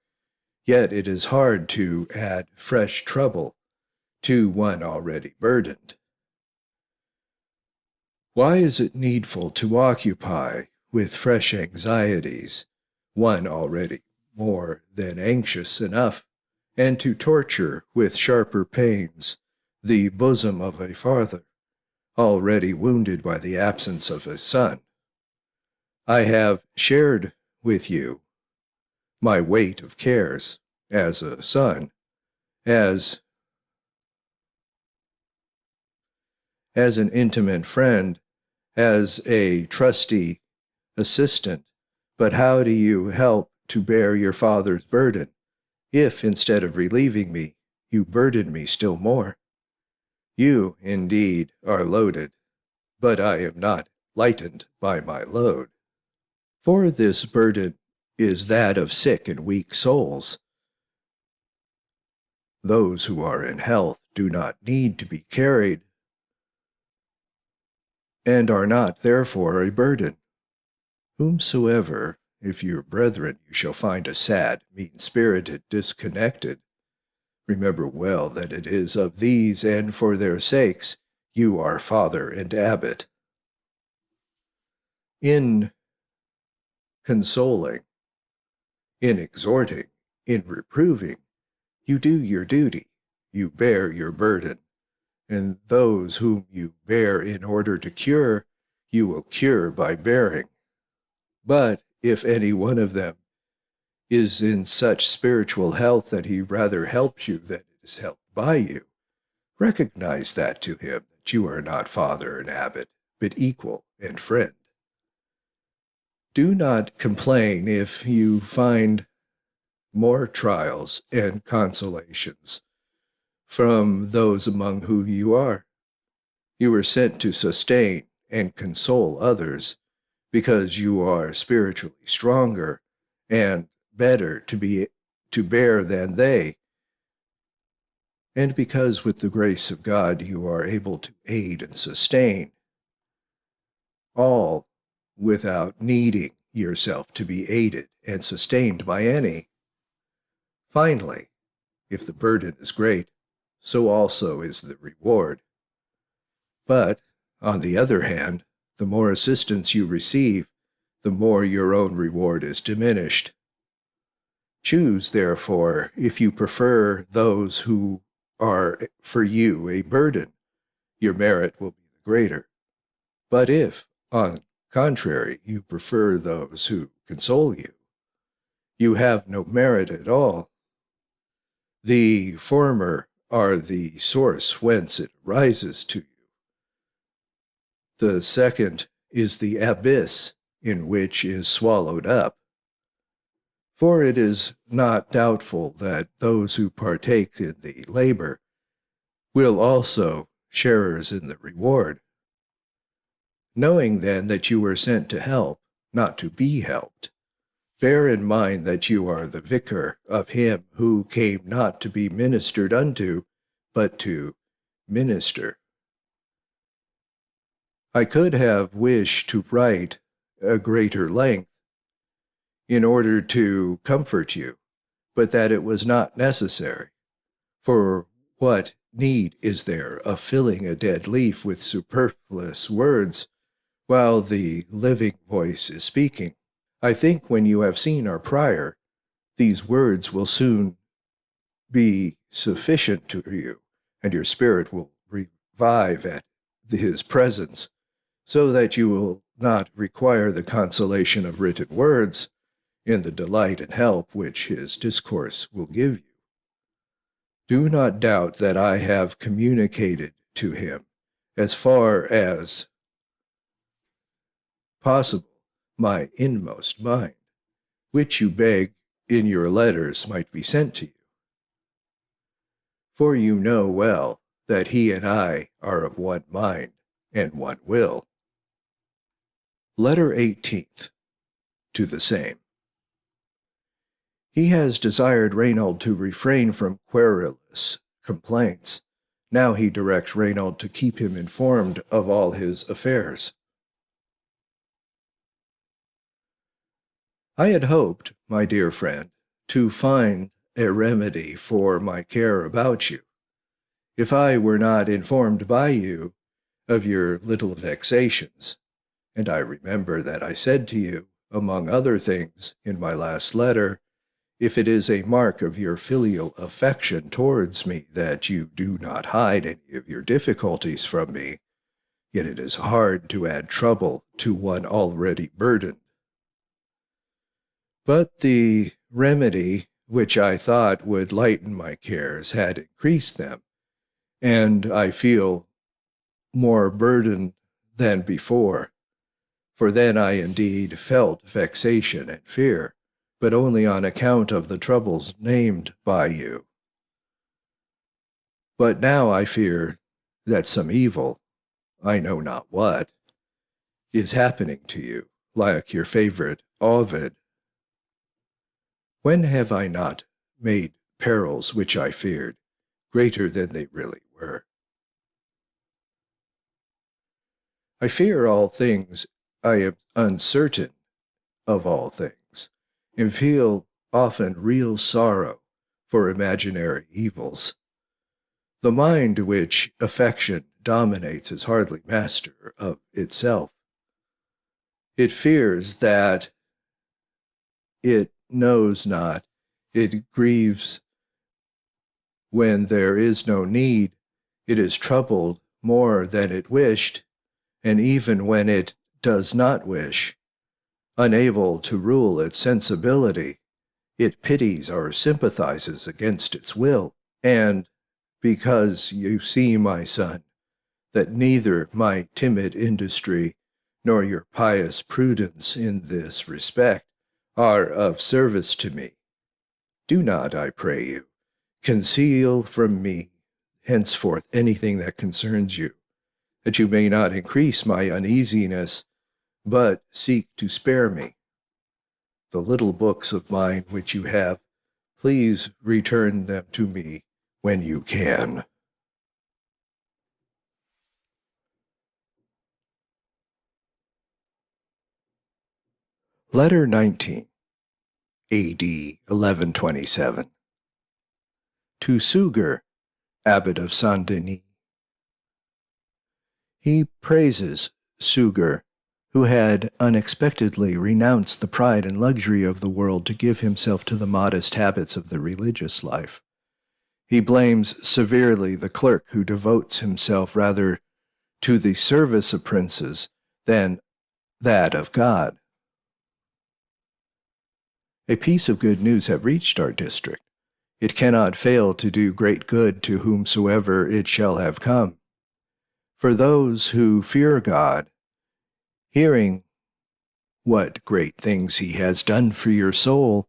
yet it is hard to add fresh trouble to one already burdened. Why is it needful to occupy with fresh anxieties one already more than anxious enough, and to torture with sharper pains the bosom of a father, already wounded by the absence of a son? I have shared with you my weight of cares as a son, as an intimate friend, as a trusty assistant, but how do you help to bear your father's burden, if instead of relieving me, you burden me still more? You, indeed, are loaded, but I am not lightened by my load. For this burden is that of sick and weak souls. Those who are in health do not need to be carried, and are not therefore a burden. Whomsoever, if your brethren, you shall find a sad, mean-spirited, disconnected, remember well that it is of these, and for their sakes, you are father and abbot. In consoling, in exhorting, in reproving, you do your duty, you bear your burden, and those whom you bear in order to cure, you will cure by bearing. But if any one of them is in such spiritual health that he rather helps you than is helped by you, recognize that to him that you are not father and abbot, but equal and friend. Do not complain if you find more trials and consolations from those among whom you are. You were sent to sustain and console others, because you are spiritually stronger and better to bear than they, and because with the grace of God you are able to aid and sustain all without needing yourself to be aided and sustained by any. Finally, if the burden is great, so also is the reward. But, on the other hand, the more assistance you receive, the more your own reward is diminished. Choose, therefore, if you prefer those who are for you a burden, your merit will be the greater. But if, on the contrary, you prefer those who console you, You have no merit at all. The former are the source whence it rises to you. The second is the abyss in which is swallowed up. For it is not doubtful that those who partake in the labor will also sharers in the reward. Knowing then that you were sent to help, not to be helped, bear in mind that you are the vicar of him who came not to be ministered unto, but to minister. I could have wished to write a greater length in order to comfort you, but that it was not necessary. For what need is there of filling a dead leaf with superfluous words while the living voice is speaking? I think when you have seen our prior, these words will soon be sufficient to you, and your spirit will revive at his presence, so that you will not require the consolation of written words in the delight and help which his discourse will give you. Do not doubt that I have communicated to him, as far as possible, my inmost mind, which you beg in your letters might be sent to you. For you know well that he and I are of one mind and one will. Letter 18th, to the same. He has desired Reynold to refrain from querulous complaints. Now he directs Reynold to keep him informed of all his affairs. I had hoped, my dear friend, to find a remedy for my care about you, if I were not informed by you of your little vexations. And I remember that I said to you, among other things, in my last letter, if it is a mark of your filial affection towards me that you do not hide any of your difficulties from me, yet it is hard to add trouble to one already burdened. But the remedy which I thought would lighten my cares had increased them, and I feel more burdened than before. For then I indeed felt vexation and fear, but only on account of the troubles named by you. But now I fear that some evil, I know not what, is happening to you, like your favorite Ovid. When have I not made perils which I feared greater than they really were? I fear all things, I am uncertain of all things, and feel often real sorrow for imaginary evils. The mind which affection dominates is hardly master of itself. It fears that it knows not, it grieves when there is no need, it is troubled more than it wished, and even when it does not wish, unable to rule its sensibility, it pities or sympathizes against its will. And because you see, my son, that neither my timid industry nor your pious prudence in this respect are of service to me, do not, I pray you, conceal from me henceforth anything that concerns you, that you may not increase my uneasiness, but seek to spare me. The little books of mine which you have, please return them to me when you can. Letter 19, A.D. 1127. To Suger, Abbot of Saint-Denis. He praises Suger, who had unexpectedly renounced the pride and luxury of the world to give himself to the modest habits of the religious life. He blames severely the clerk who devotes himself rather to the service of princes than that of God. A piece of good news have reached our district. It cannot fail to do great good to whomsoever it shall have come. For those who fear God, hearing what great things he has done for your soul,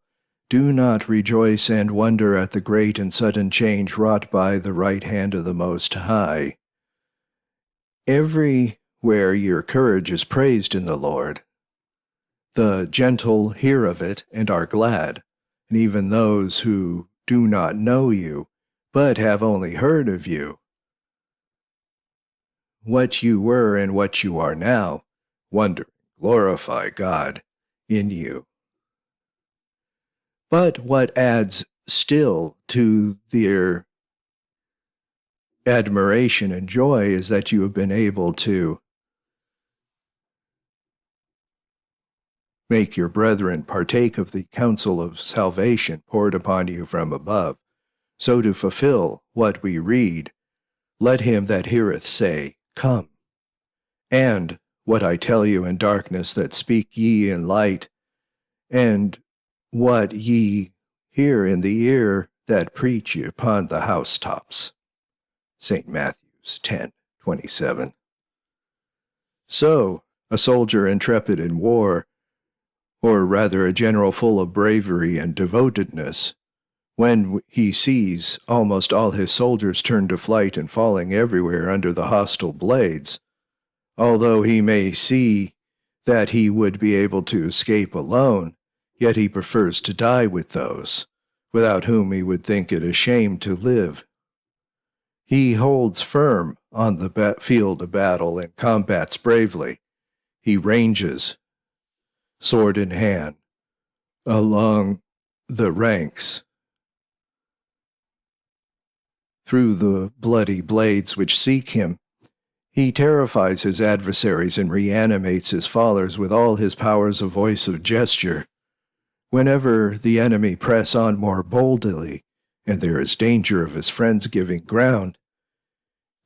do not rejoice and wonder at the great and sudden change wrought by the right hand of the Most High. Everywhere your courage is praised in the Lord. The gentle hear of it and are glad, and even those who do not know you, but have only heard of you, what you were and what you are now, wonder and glorify God in you. But what adds still to their admiration and joy is that you have been able to make your brethren partake of the counsel of salvation poured upon you from above, so to fulfill what we read, let him that heareth say, Come. And what I tell you in darkness, that speak ye in light, and what ye hear in the ear, that preach ye upon the housetops. St. Matthew's 10:27. So, a soldier intrepid in war, or rather a general full of bravery and devotedness, when he sees almost all his soldiers turned to flight and falling everywhere under the hostile blades, although he may see that he would be able to escape alone, yet he prefers to die with those, without whom he would think it a shame to live. He holds firm on the field of battle and combats bravely. He ranges, sword in hand, along the ranks, through the bloody blades which seek him. He terrifies his adversaries and reanimates his followers with all his powers of voice of gesture. Whenever the enemy press on more boldly, and there is danger of his friends giving ground,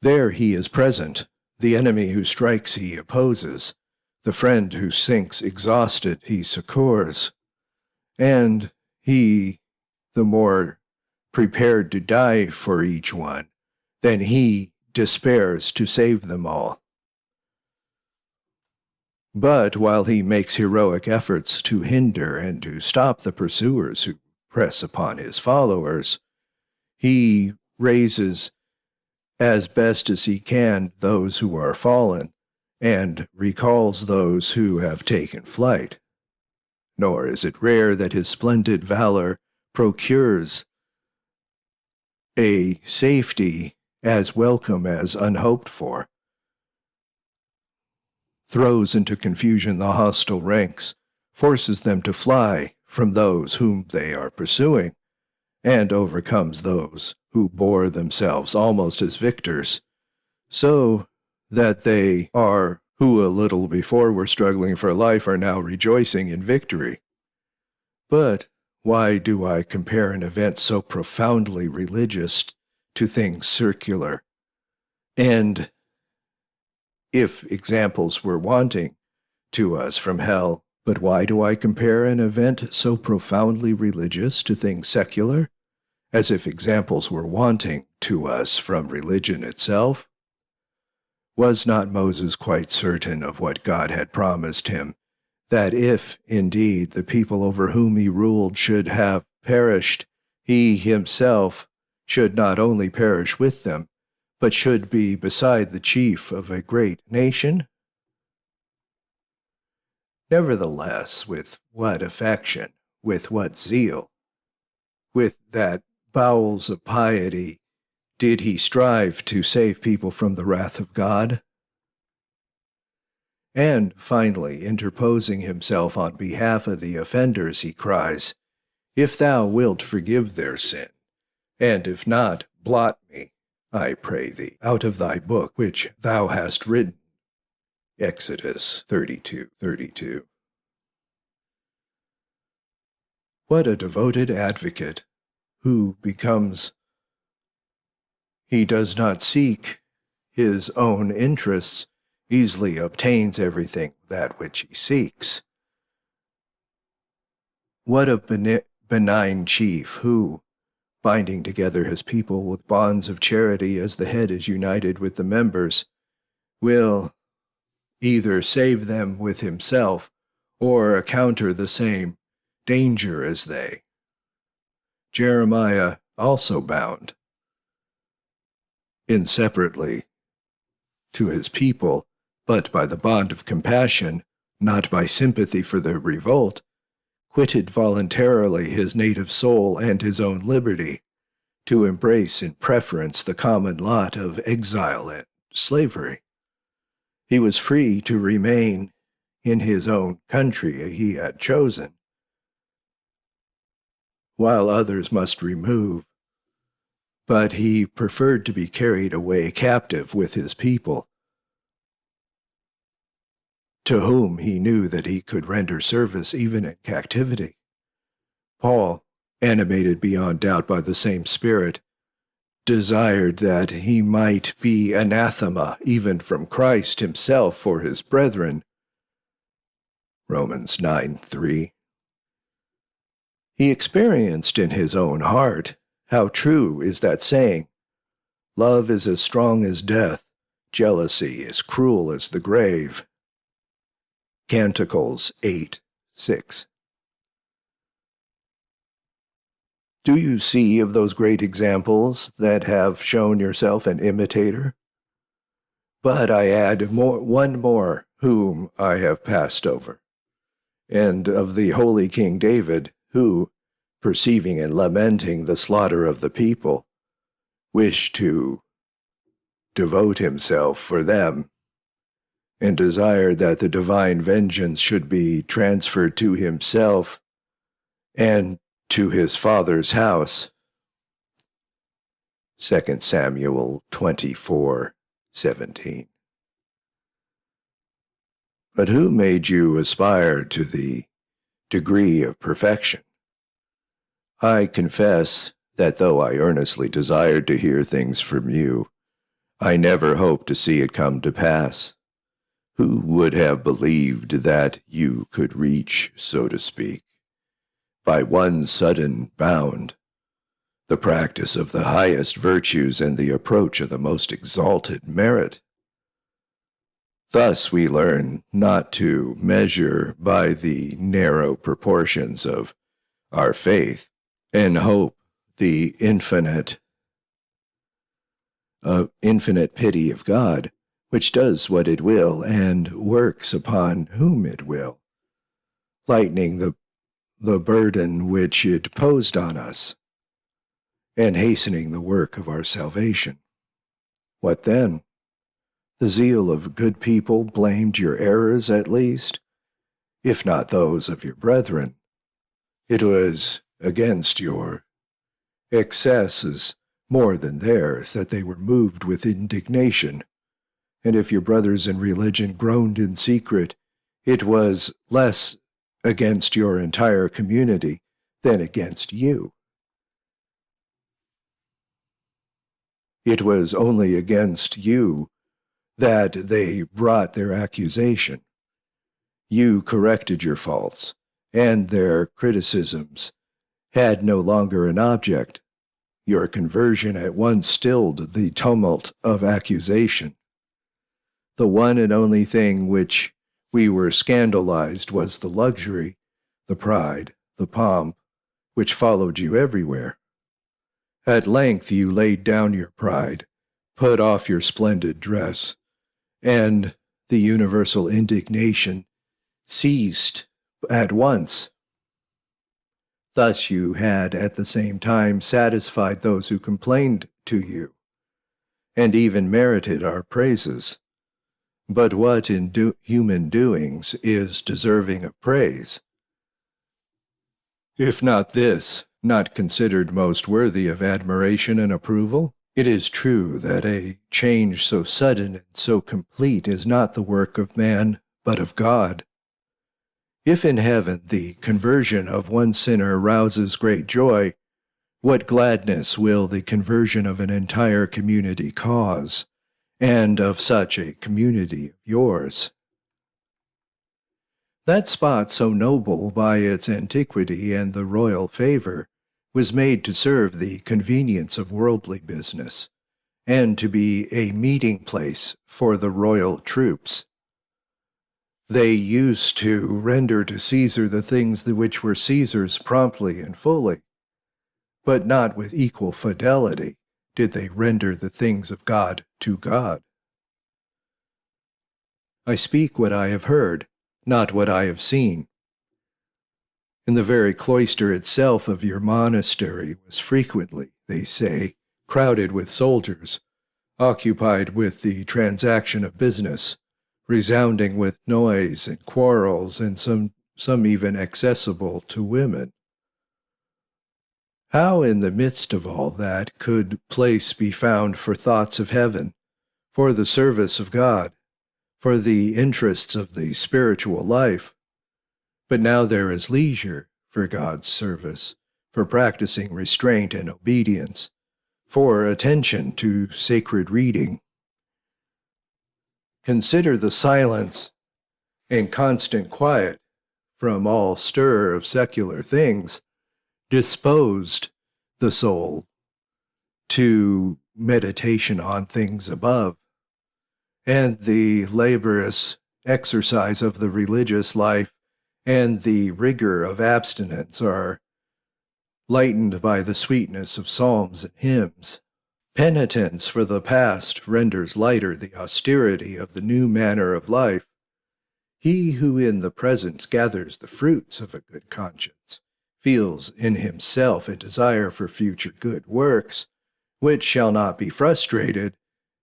there he is present. The enemy who strikes he opposes, the friend who sinks exhausted he succors, and he, the more prepared to die for each one, then he despairs to save them all. But while he makes heroic efforts to hinder and to stop the pursuers who press upon his followers, he raises as best as he can those who are fallen, and recalls those who have taken flight. Nor is it rare that his splendid valor procures a safety as welcome as unhoped for, throws into confusion the hostile ranks, forces them to fly from those whom they are pursuing, and overcomes those who bore themselves almost as victors, so that they are, who a little before were struggling for life, are now rejoicing in victory. But why do I compare an event so profoundly religious to things circular? And if examples were wanting to us from hell, but why do I compare an event so profoundly religious to things secular, as if examples were wanting to us from religion itself? Was not Moses quite certain of what God had promised him, that if, indeed, the people over whom he ruled should have perished, he himself should not only perish with them, but should be beside the chief of a great nation? Nevertheless, with what affection, with what zeal, with that bowels of piety, did he strive to save people from the wrath of God? And finally, interposing himself on behalf of the offenders, he cries, If thou wilt forgive their sin, and if not, blot me, I pray thee, out of thy book which thou hast written. Exodus 32:32. What a devoted advocate who becomes, he does not seek his own interests, easily obtains everything that which he seeks. What a benign chief who, binding together his people with bonds of charity as the head is united with the members, will either save them with himself or encounter the same danger as they. Jeremiah also bound inseparably to his people, but by the bond of compassion, not by sympathy for their revolt, quitted voluntarily his native soul and his own liberty to embrace in preference the common lot of exile and slavery. He was free to remain in his own country he had chosen, while others must remove, but he preferred to be carried away captive with his people, to whom he knew that he could render service even in captivity. Paul, animated beyond doubt by the same Spirit, desired that he might be anathema even from Christ himself for his brethren. Romans 9:3. He experienced in his own heart how true is that saying, "Love is as strong as death, jealousy as cruel as the grave." Canticles 8:6. Do you see of those great examples that have shown yourself an imitator? But I add one more whom I have passed over, and of the holy King David, who, perceiving and lamenting the slaughter of the people, wished to devote himself for them, and desired that the divine vengeance should be transferred to himself and to his father's house. 2 Samuel 24:17. But who made you aspire to the degree of perfection? I confess that though I earnestly desired to hear things from you, I never hoped to see it come to pass. Who would have believed that you could reach, so to speak, by one sudden bound, the practice of the highest virtues and the approach of the most exalted merit? Thus we learn not to measure by the narrow proportions of our faith and hope the infinite pity of God, which does what it will and works upon whom it will, lightening the burden which it posed on us, and hastening the work of our salvation. What then? The zeal of good people blamed your errors at least, if not those of your brethren. It was against your excesses more than theirs that they were moved with indignation, and if your brothers in religion groaned in secret, it was less against your entire community than against you. It was only against you that they brought their accusation. You corrected your faults, and their criticisms had no longer an object. Your conversion at once stilled the tumult of accusation. The one and only thing which we were scandalized was the luxury, the pride, the pomp, which followed you everywhere. At length you laid down your pride, put off your splendid dress, and the universal indignation ceased at once. Thus you had at the same time satisfied those who complained to you, and even merited our praises. But what in human doings is deserving of praise? If not this, not considered most worthy of admiration and approval? It is true that a change so sudden and so complete is not the work of man, but of God. If in heaven the conversion of one sinner rouses great joy, what gladness will the conversion of an entire community cause, and of such a community of yours? That spot, so noble by its antiquity and the royal favor, was made to serve the convenience of worldly business, and to be a meeting place for the royal troops. They used to render to Caesar the things which were Caesar's promptly and fully, but not with equal fidelity did they render the things of God to God. I speak what I have heard, not what I have seen. In the very cloister itself of your monastery was frequently, they say, crowded with soldiers, occupied with the transaction of business, resounding with noise and quarrels, and some even accessible to women. How in the midst of all that could place be found for thoughts of heaven, for the service of God, for the interests of the spiritual life? But now there is leisure for God's service, for practicing restraint and obedience, for attention to sacred reading. Consider the silence and constant quiet from all stir of secular things disposed the soul to meditation on things above, and the laborious exercise of the religious life and the rigor of abstinence are lightened by the sweetness of psalms and hymns. Penitence for the past renders lighter the austerity of the new manner of life. He who in the present gathers the fruits of a good conscience feels in himself a desire for future good works, which shall not be frustrated,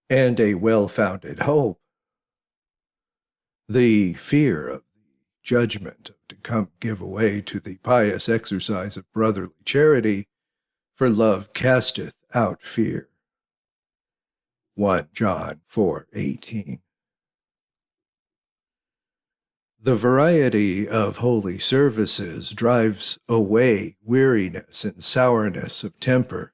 and a well-founded hope. The fear of the judgment to give way to the pious exercise of brotherly charity, for love casteth out fear. 1 John 4:18. The variety of holy services drives away weariness and sourness of temper.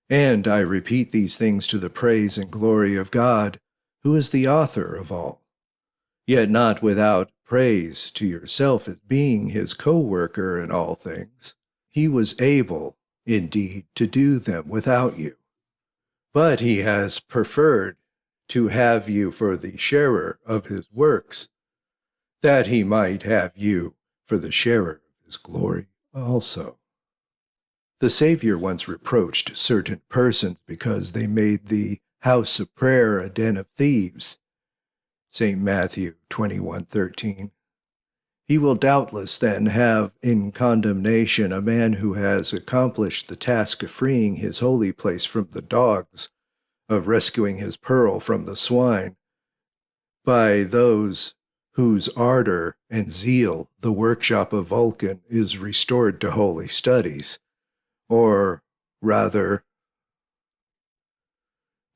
And I repeat these things to the praise and glory of God, who is the author of all, yet not without praise to yourself as being his co-worker in all things. He was able, indeed, to do them without you, but he has preferred to have you for the sharer of his works, that he might have you for the sharer of his glory also. The Savior once reproached certain persons because they made the house of prayer a den of thieves. St. Matthew 21:13. He will doubtless then have in condemnation a man who has accomplished the task of freeing his holy place from the dogs, of rescuing his pearl from the swine, by those whose ardor and zeal the workshop of Vulcan is restored to holy studies, or rather,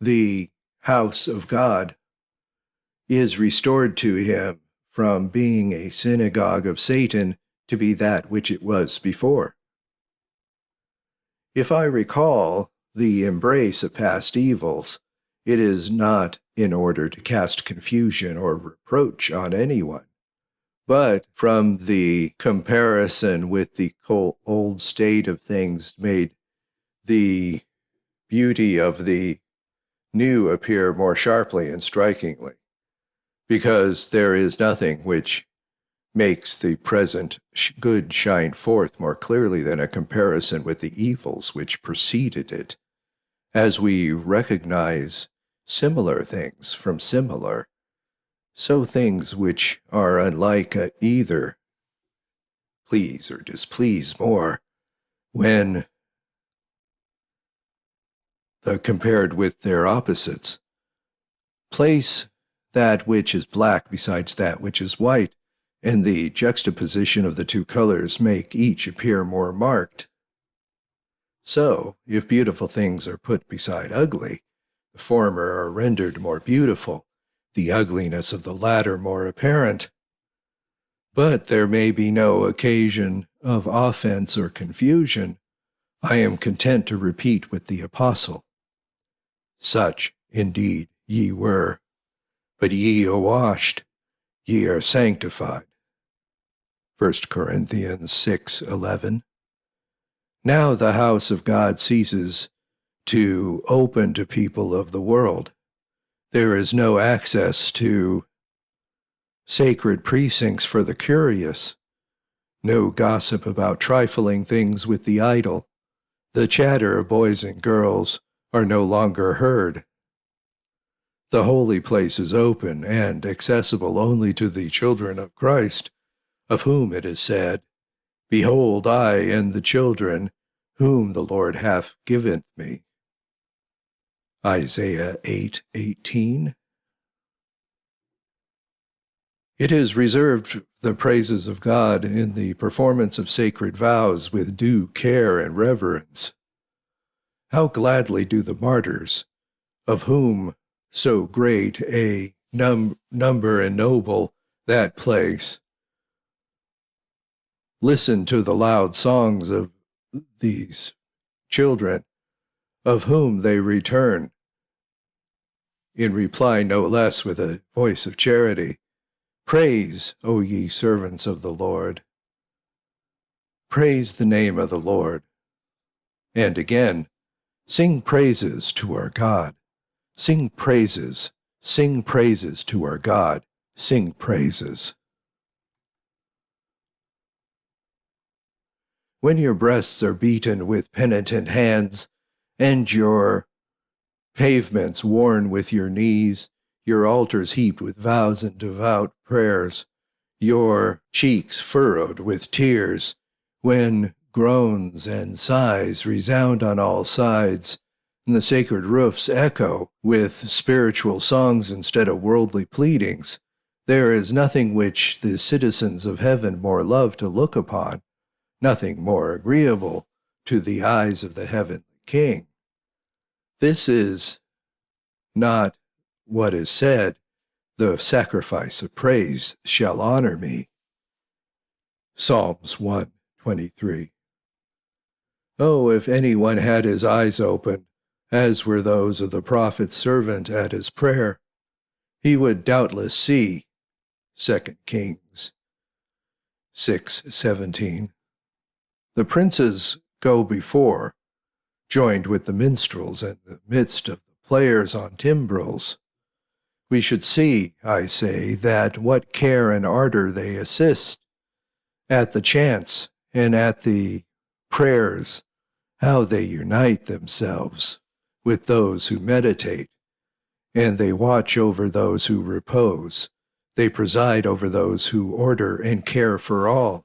the house of God is restored to him from being a synagogue of Satan to be that which it was before. If I recall the embrace of past evils, it is not in order to cast confusion or reproach on anyone, but from the comparison with the old state of things made the beauty of the new appear more sharply and strikingly, because there is nothing which makes the present good shine forth more clearly than a comparison with the evils which preceded it, as we recognize similar things from similar, so things which are unlike either please or displease more when compared with their opposites. Place that which is black besides that which is white, and the juxtaposition of the two colors make each appear more marked. So, if beautiful things are put beside ugly, the former are rendered more beautiful, the ugliness of the latter more apparent. But there may be no occasion of offense or confusion. I am content to repeat with the apostle, such, indeed, ye were, but ye are washed, ye are sanctified, 1 Corinthians 6:11. Now the house of God ceases to open to people of the world. There is no access to sacred precincts for the curious, no gossip about trifling things with the idle. The chatter of boys and girls are no longer heard. The holy place is open and accessible only to the children of Christ, of whom it is said, Behold, I and the children whom the Lord hath given me. Isaiah 8:18. It is reserved the praises of God in the performance of sacred vows with due care and reverence. How gladly do the martyrs, of whom so great a number and noble that place, listen to the loud songs of these children, of whom they return, in reply no less with a voice of charity, Praise, O ye servants of the Lord. Praise the name of the Lord. And again, sing praises to our God. Sing praises to our God. Sing praises. When your breasts are beaten with penitent hands, and your pavements worn with your knees, your altars heaped with vows and devout prayers, your cheeks furrowed with tears, when groans and sighs resound on all sides, and the sacred roofs echo with spiritual songs instead of worldly pleadings, there is nothing which the citizens of heaven more love to look upon, nothing more agreeable to the eyes of the heavenly King. This is not what is said, the sacrifice of praise shall honor me. Psalms 1:23. Oh, if anyone had his eyes open, as were those of the prophet's servant at his prayer, he would doubtless see. 2 Kings 6:17. The princes go before, joined with the minstrels in the midst of the players on timbrels. We should see, I say, that what care and ardor they assist at the chants and at the prayers, how they unite themselves with those who meditate, and they watch over those who repose. They preside over those who order and care for all.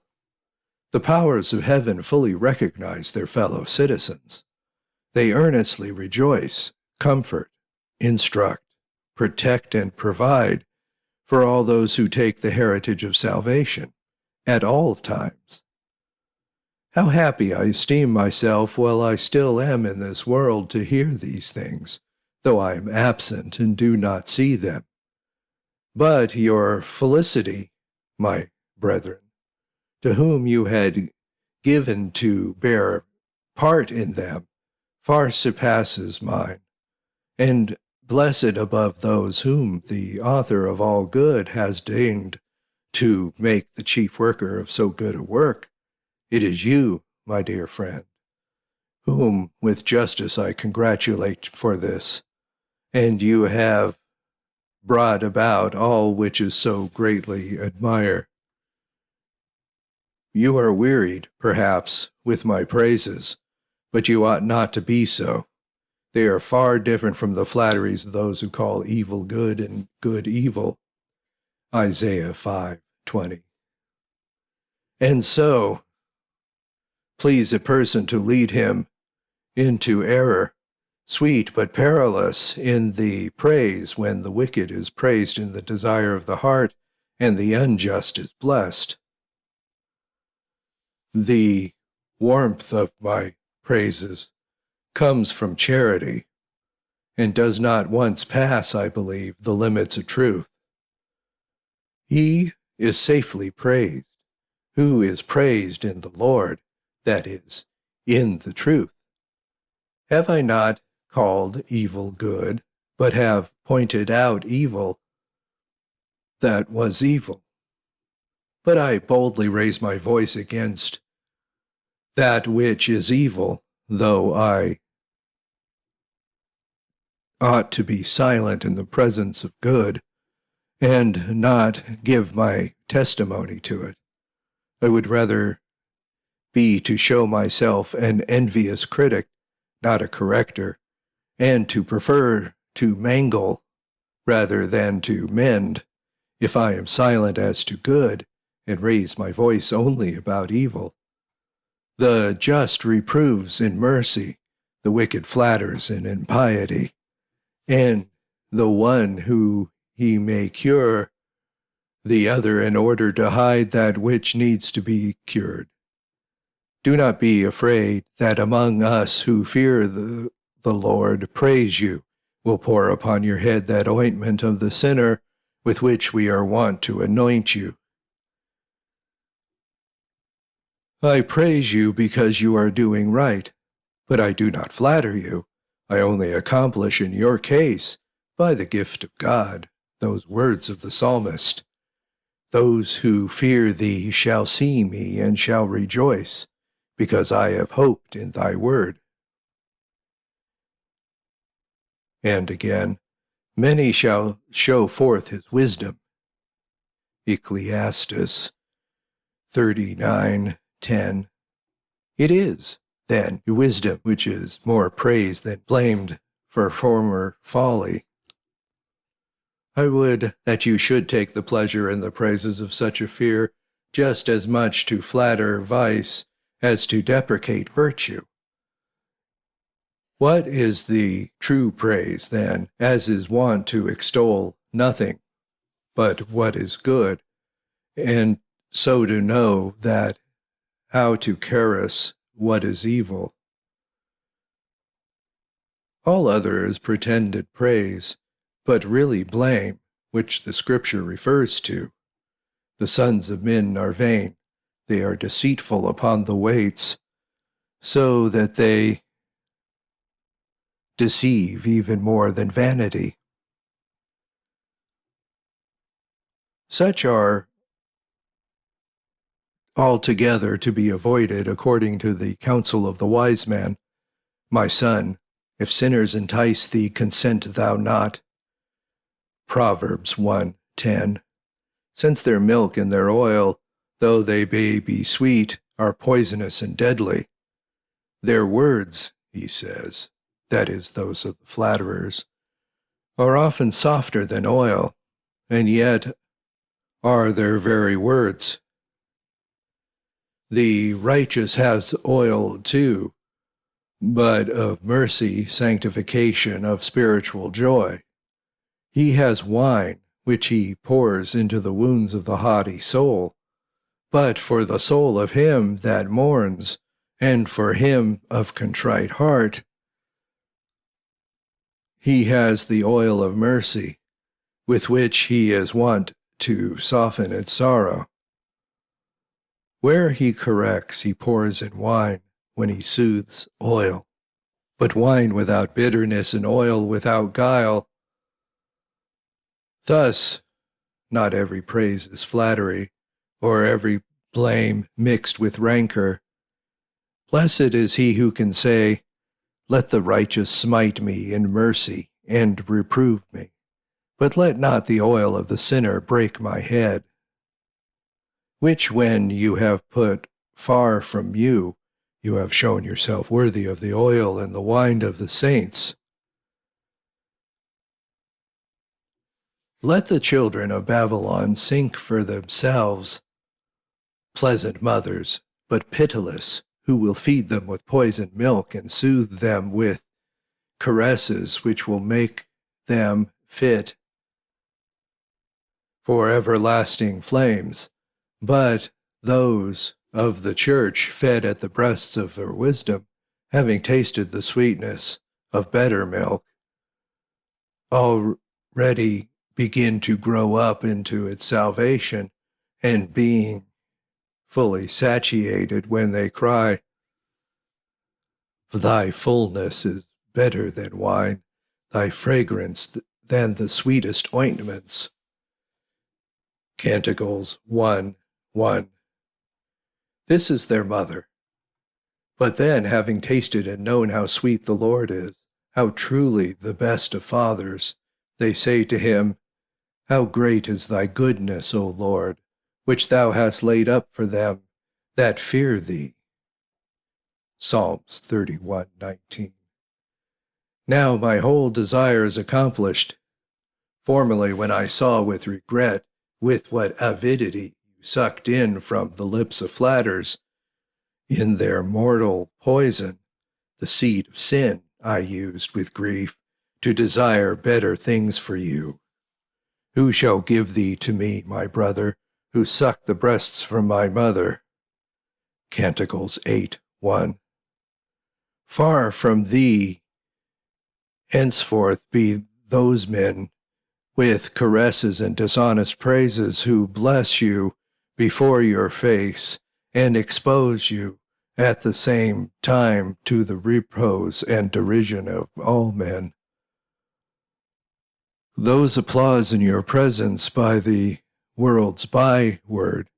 The powers of heaven fully recognize their fellow citizens. They earnestly rejoice, comfort, instruct, protect, and provide for all those who take the heritage of salvation at all times. How happy I esteem myself while I still am in this world to hear these things, though I am absent and do not see them. But your felicity, my brethren, to whom you had given to bear part in them, far surpasses mine, and blessed above those whom the author of all good has deigned to make the chief worker of so good a work, it is you, my dear friend, whom with justice I congratulate for this, and you have brought about all which is so greatly admired. You are wearied, perhaps, with my praises, but you ought not to be so. They are far different from the flatteries of those who call evil good and good evil. Isaiah 5:20. And so, please a person to lead him into error, sweet but perilous in the praise when the wicked is praised in the desire of the heart and the unjust is blessed. The warmth of my praises comes from charity, and does not once pass, I believe, the limits of truth. He is safely praised, who is praised in the Lord, that is, in the truth. Have I not called evil good, but have pointed out evil that was evil? But I boldly raise my voice against that which is evil, though I ought to be silent in the presence of good, and not give my testimony to it. I would rather be to show myself an envious critic, not a corrector, and to prefer to mangle rather than to mend, if I am silent as to good, and raise my voice only about evil. The just reproves in mercy, the wicked flatters in impiety, and the one who he may cure, the other in order to hide that which needs to be cured. Do not be afraid that among us who fear the Lord praise you will pour upon your head that ointment of the sinner with which we are wont to anoint you. I praise you because you are doing right, but I do not flatter you. I only accomplish in your case, by the gift of God, those words of the psalmist. Those who fear thee shall see me and shall rejoice, because I have hoped in thy word. And again, many shall show forth his wisdom. Ecclesiastes 39:10. It is, then, wisdom which is more praised than blamed for former folly. I would that you should take the pleasure in the praises of such a fear just as much to flatter vice as to deprecate virtue. What is the true praise, then, as is wont to extol nothing but what is good, and so to know that how to caress what is evil? All other is pretended praise, but really blame, which the Scripture refers to. The sons of men are vain, they are deceitful upon the weights, so that they deceive even more than vanity. Such are altogether to be avoided according to the counsel of the wise man. My son, if sinners entice thee, consent thou not. Proverbs 1:10. Since their milk and their oil, though they may be sweet, are poisonous and deadly. Their words, he says, that is, those of the flatterers, are often softer than oil, and yet are their very words. The righteous has oil too, but of mercy, sanctification, of spiritual joy. He has wine, which he pours into the wounds of the haughty soul, but for the soul of him that mourns, and for him of contrite heart, he has the oil of mercy, with which he is wont to soften its sorrow. Where he corrects, he pours in wine; when he soothes, oil. But wine without bitterness and oil without guile. Thus, not every praise is flattery, or every blame mixed with rancor. Blessed is he who can say, let the righteous smite me in mercy, and reprove me, but let not the oil of the sinner break my head. Which when you have put far from you, you have shown yourself worthy of the oil and the wine of the saints. Let the children of Babylon sink for themselves, pleasant mothers, but pitiless, who will feed them with poisoned milk and soothe them with caresses which will make them fit for everlasting flames. But those of the church, fed at the breasts of her wisdom, having tasted the sweetness of better milk, already begin to grow up into its salvation, and being fully satiated when they cry, thy fullness is better than wine, thy fragrance than the sweetest ointments. Canticles 1, 1. This is their mother. But then, having tasted and known how sweet the Lord is, how truly the best of fathers, they say to him, How great is thy goodness, O Lord, which thou hast laid up for them that fear thee. Psalms 31:19. Now my whole desire is accomplished. Formerly, when I saw with regret with what avidity you sucked in from the lips of flatterers, in their mortal poison, the seed of sin, I used with grief to desire better things for you. Who shall give thee to me, my brother, who sucked the breasts from my mother? Canticles 8:1. Far from thee henceforth be those men with caresses and dishonest praises who bless you before your face and expose you at the same time to the reproach and derision of all men. Those applause in your presence by the world's byword,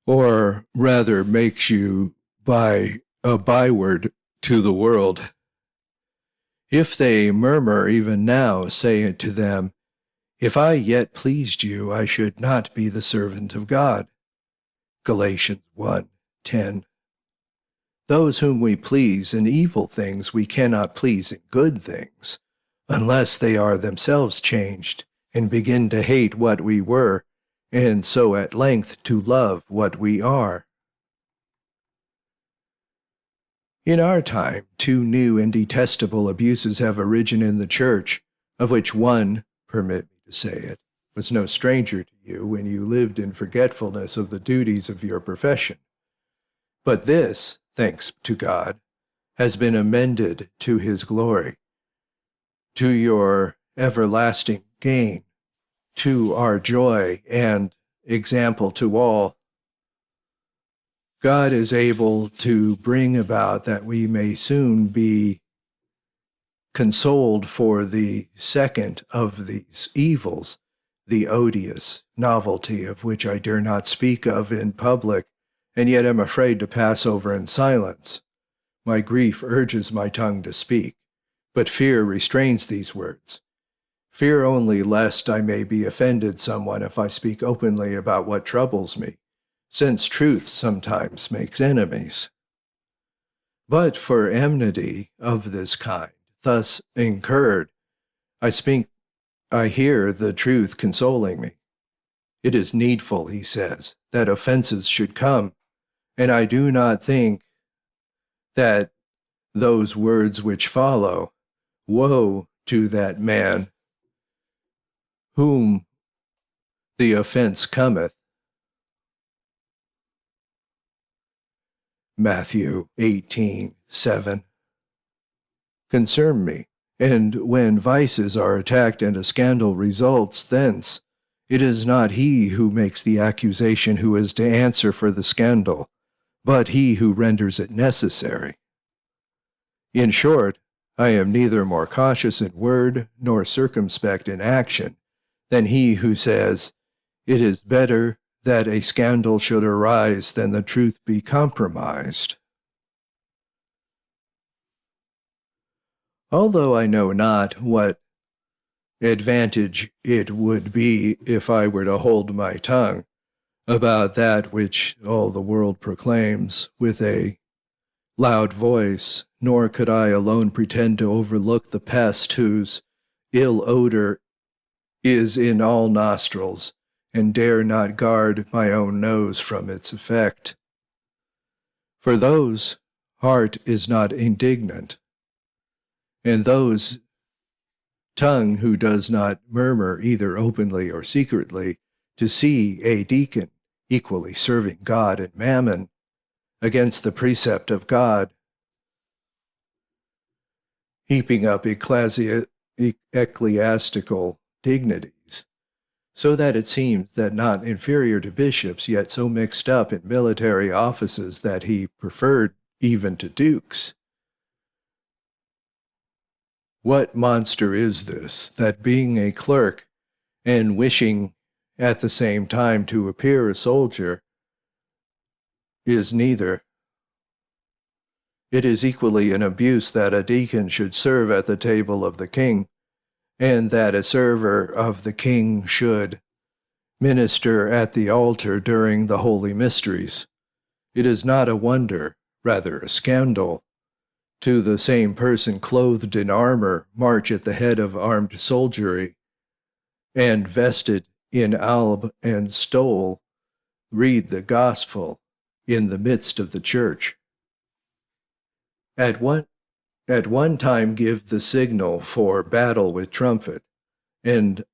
or rather makes you by a byword to the world. If they murmur even now, say to them, If I yet pleased you, I should not be the servant of God. Galatians 1:10. Those whom we please in evil things we cannot please in good things, unless they are themselves changed and begin to hate what we were, and so at length to love what we are. In our time, 2 new and detestable abuses have arisen in the church, of which one, permit me to say it, was no stranger to you when you lived in forgetfulness of the duties of your profession. But this, thanks to God, has been amended to his glory, to your everlasting gain, to our joy and example to all. God is able to bring about that we may soon be consoled for the second of these evils, the odious novelty of which I dare not speak of in public, and yet am afraid to pass over in silence. My grief urges my tongue to speak, but fear restrains these words. Fear only lest I may be offended someone if I speak openly about what troubles me, since truth sometimes makes enemies. But for enmity of this kind, thus incurred, I hear the truth consoling me. It is needful, he says, that offenses should come, and I do not think that those words which follow, woe to that man whom the offense cometh, Matthew 18:7, concern me, and when vices are attacked and a scandal results thence, it is not he who makes the accusation who is to answer for the scandal, but he who renders it necessary. In short, I am neither more cautious in word nor circumspect in action than he who says, It is better that a scandal should arise than the truth be compromised. Although I know not what advantage it would be if I were to hold my tongue about that which all the world proclaims with a loud voice, nor could I alone pretend to overlook the pest whose ill odor is in all nostrils, and dare not guard my own nose from its effect. For those heart is not indignant, and those tongue who does not murmur either openly or secretly, to see a deacon equally serving God and mammon against the precept of God, heaping up ecclesiastical dignities, so that it seems that not inferior to bishops, yet so mixed up in military offices that he preferred even to dukes. What monster is this, that being a clerk, and wishing at the same time to appear a soldier, is neither. It is equally an abuse that a deacon should serve at the table of the king, and that a server of the king should minister at the altar during the holy mysteries. It is not a wonder, rather a scandal, to the same person clothed in armor march at the head of armed soldiery, and vested in alb and stole read the gospel in the midst of the church. At one time give the signal for battle with trumpet, and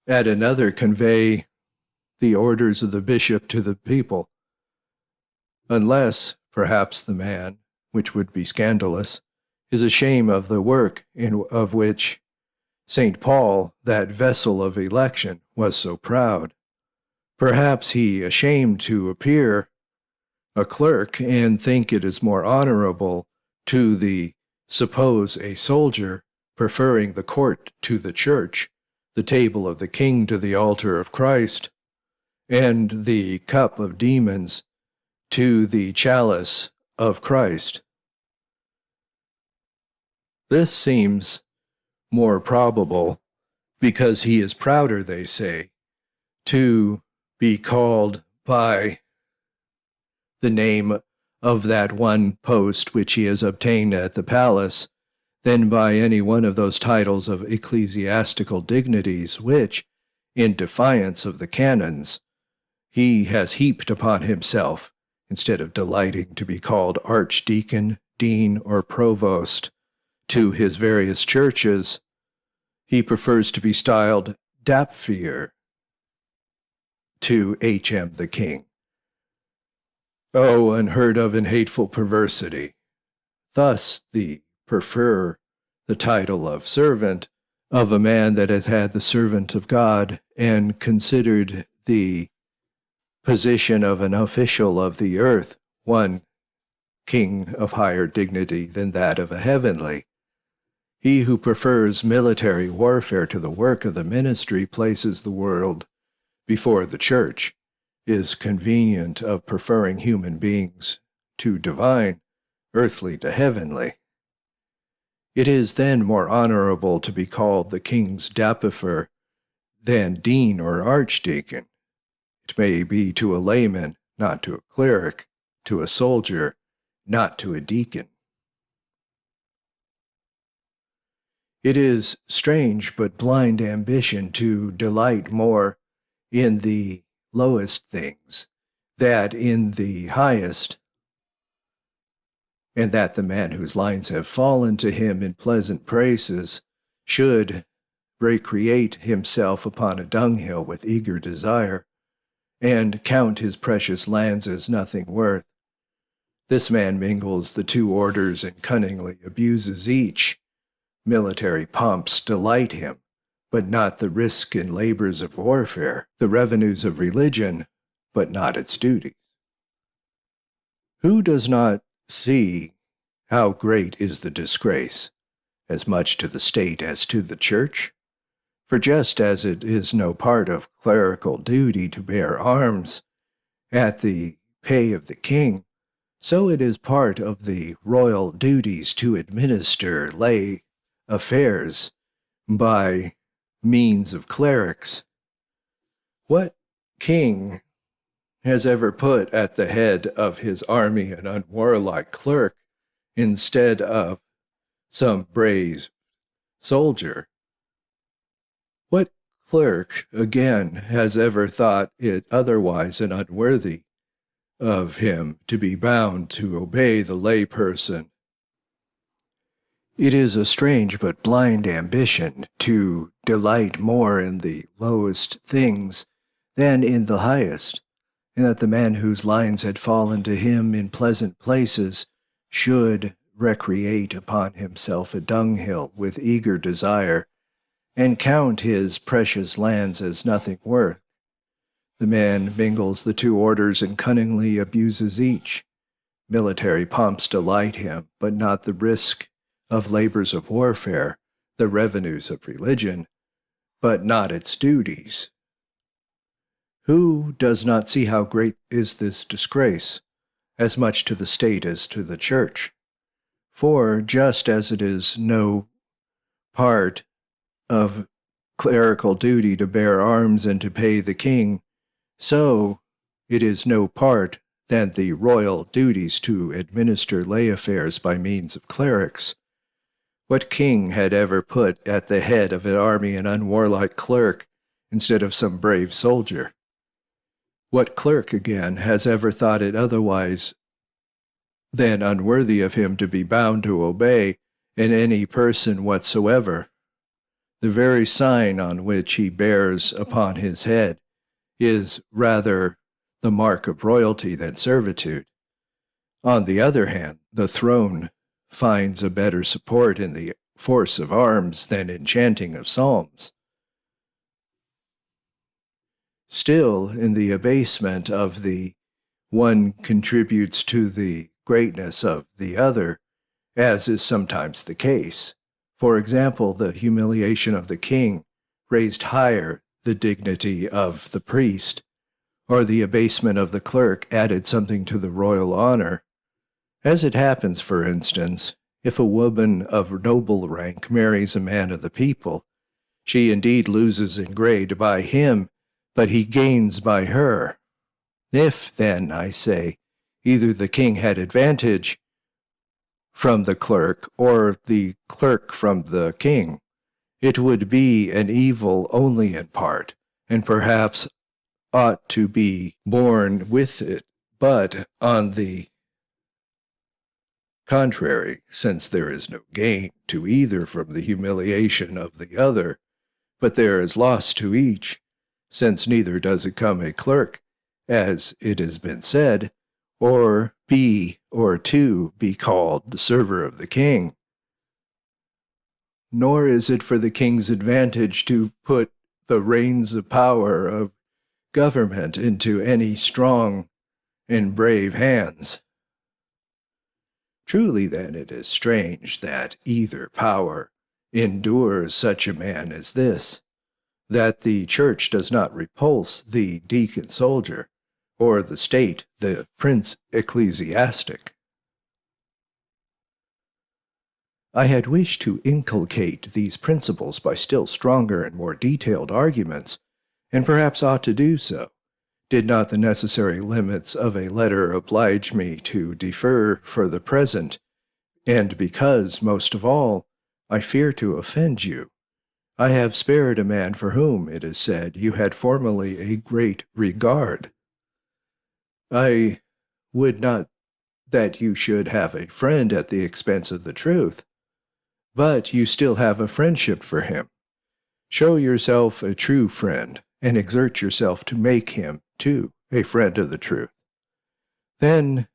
at another convey the orders of the bishop to the people, unless, perhaps, the man, which would be scandalous, is ashamed of the work of which St. Paul, that vessel of election, was so proud. Perhaps he ashamed to appear a clerk, and think it is more honorable to suppose a soldier, preferring the court to the church, the table of the king to the altar of Christ, and the cup of demons to the chalice of Christ. This seems more probable because he is prouder, they say, to be called by the name of that one post which he has obtained at the palace than by any one of those titles of ecclesiastical dignities which, in defiance of the canons, he has heaped upon himself, instead of delighting to be called archdeacon, dean, or provost to his various churches. He prefers to be styled Dapphir to H.M. the king. Oh, unheard of and hateful perversity! Thus the prefer the title of servant of a man that had had the servant of God, and considered the position of an official of the earth one king of higher dignity than that of a heavenly. He who prefers military warfare to the work of the ministry places the world before the church, is convenient of preferring human beings to divine, earthly to heavenly. It is then more honorable to be called the king's dapifer than dean or archdeacon. It may be to a layman, not to a cleric, to a soldier, not to a deacon. It is strange but blind ambition to delight more in the lowest things than in the highest, and that the man whose lines have fallen to him in pleasant praises should recreate himself upon a dunghill with eager desire, and count his precious lands as nothing worth. This man mingles the two orders and cunningly abuses each. Military pomps delight him, but not the risk and labors of warfare, the revenues of religion, but not its duties. Who does not see how great is the disgrace, as much to the state as to the church? For just as it is no part of clerical duty to bear arms at the pay of the king, so it is part of the royal duties to administer lay affairs by means of clerics. What king has ever put at the head of his army an unwarlike clerk instead of some brave soldier? What clerk, again, has ever thought it otherwise and unworthy of him to be bound to obey the layperson? It is a strange but blind ambition to delight more in the lowest things than in the highest, and that the man whose lines had fallen to him in pleasant places should recreate upon himself a dunghill with eager desire, and count his precious lands as nothing worth. The man mingles the two orders and cunningly abuses each. Military pomps delight him, but not the risk of labors of warfare, the revenues of religion, but not its duties. Who does not see how great is this disgrace, as much to the state as to the church? For just as it is no part of clerical duty to bear arms and to pay the king, so it is no part than the royal duties to administer lay affairs by means of clerics. What king had ever put at the head of an army an unwarlike clerk instead of some brave soldier? What clerk, again, has ever thought it otherwise than unworthy of him to be bound to obey in any person whatsoever? The very sign on which he bears upon his head is rather the mark of royalty than servitude. On the other hand, the throne finds a better support in the force of arms than in chanting of psalms. Still, in the abasement of the one contributes to the greatness of the other, as is sometimes the case. For example, the humiliation of the king raised higher the dignity of the priest, or the abasement of the clerk added something to the royal honor. As it happens, for instance, if a woman of noble rank marries a man of the people, she indeed loses in grade by him, but he gains by her. If, then, I say, either the king had advantage from the clerk, or the clerk from the king, it would be an evil only in part, and perhaps ought to be borne with it. But on the contrary, since there is no gain to either from the humiliation of the other, but there is loss to each, since neither does it come a clerk, as it has been said, or to be called the server of the king. Nor is it for the king's advantage to put the reins of power of government into any strong and brave hands. Truly, then, it is strange that either power endures such a man as this, that the church does not repulse the deacon soldier, or the state the prince ecclesiastic. I had wished to inculcate these principles by still stronger and more detailed arguments, and perhaps ought to do so, did not the necessary limits of a letter oblige me to defer for the present, and because, most of all, I fear to offend you. I have spared a man for whom, it is said, you had formerly a great regard. I would not that you should have a friend at the expense of the truth, but you still have a friendship for him. Show yourself a true friend, and exert yourself to make him, too, a friend of the truth. Then,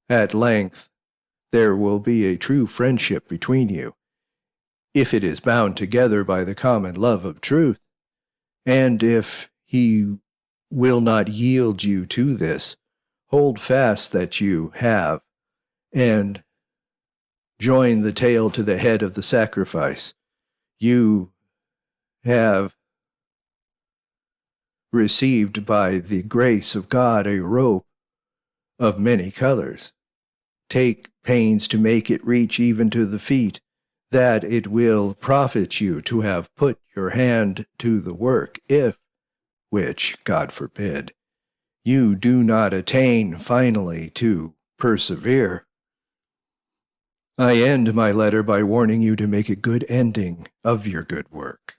at length, there will be a true friendship between you, if it is bound together by the common love of truth. And if he will not yield you to this, hold fast that you have, and join the tail to the head of the sacrifice. You have received by the grace of God a rope of many colors. Take pains to make it reach even to the feet, that it will profit you to have put your hand to the work, if, which God forbid, you do not attain finally to persevere. I end my letter by warning you to make a good ending of your good work.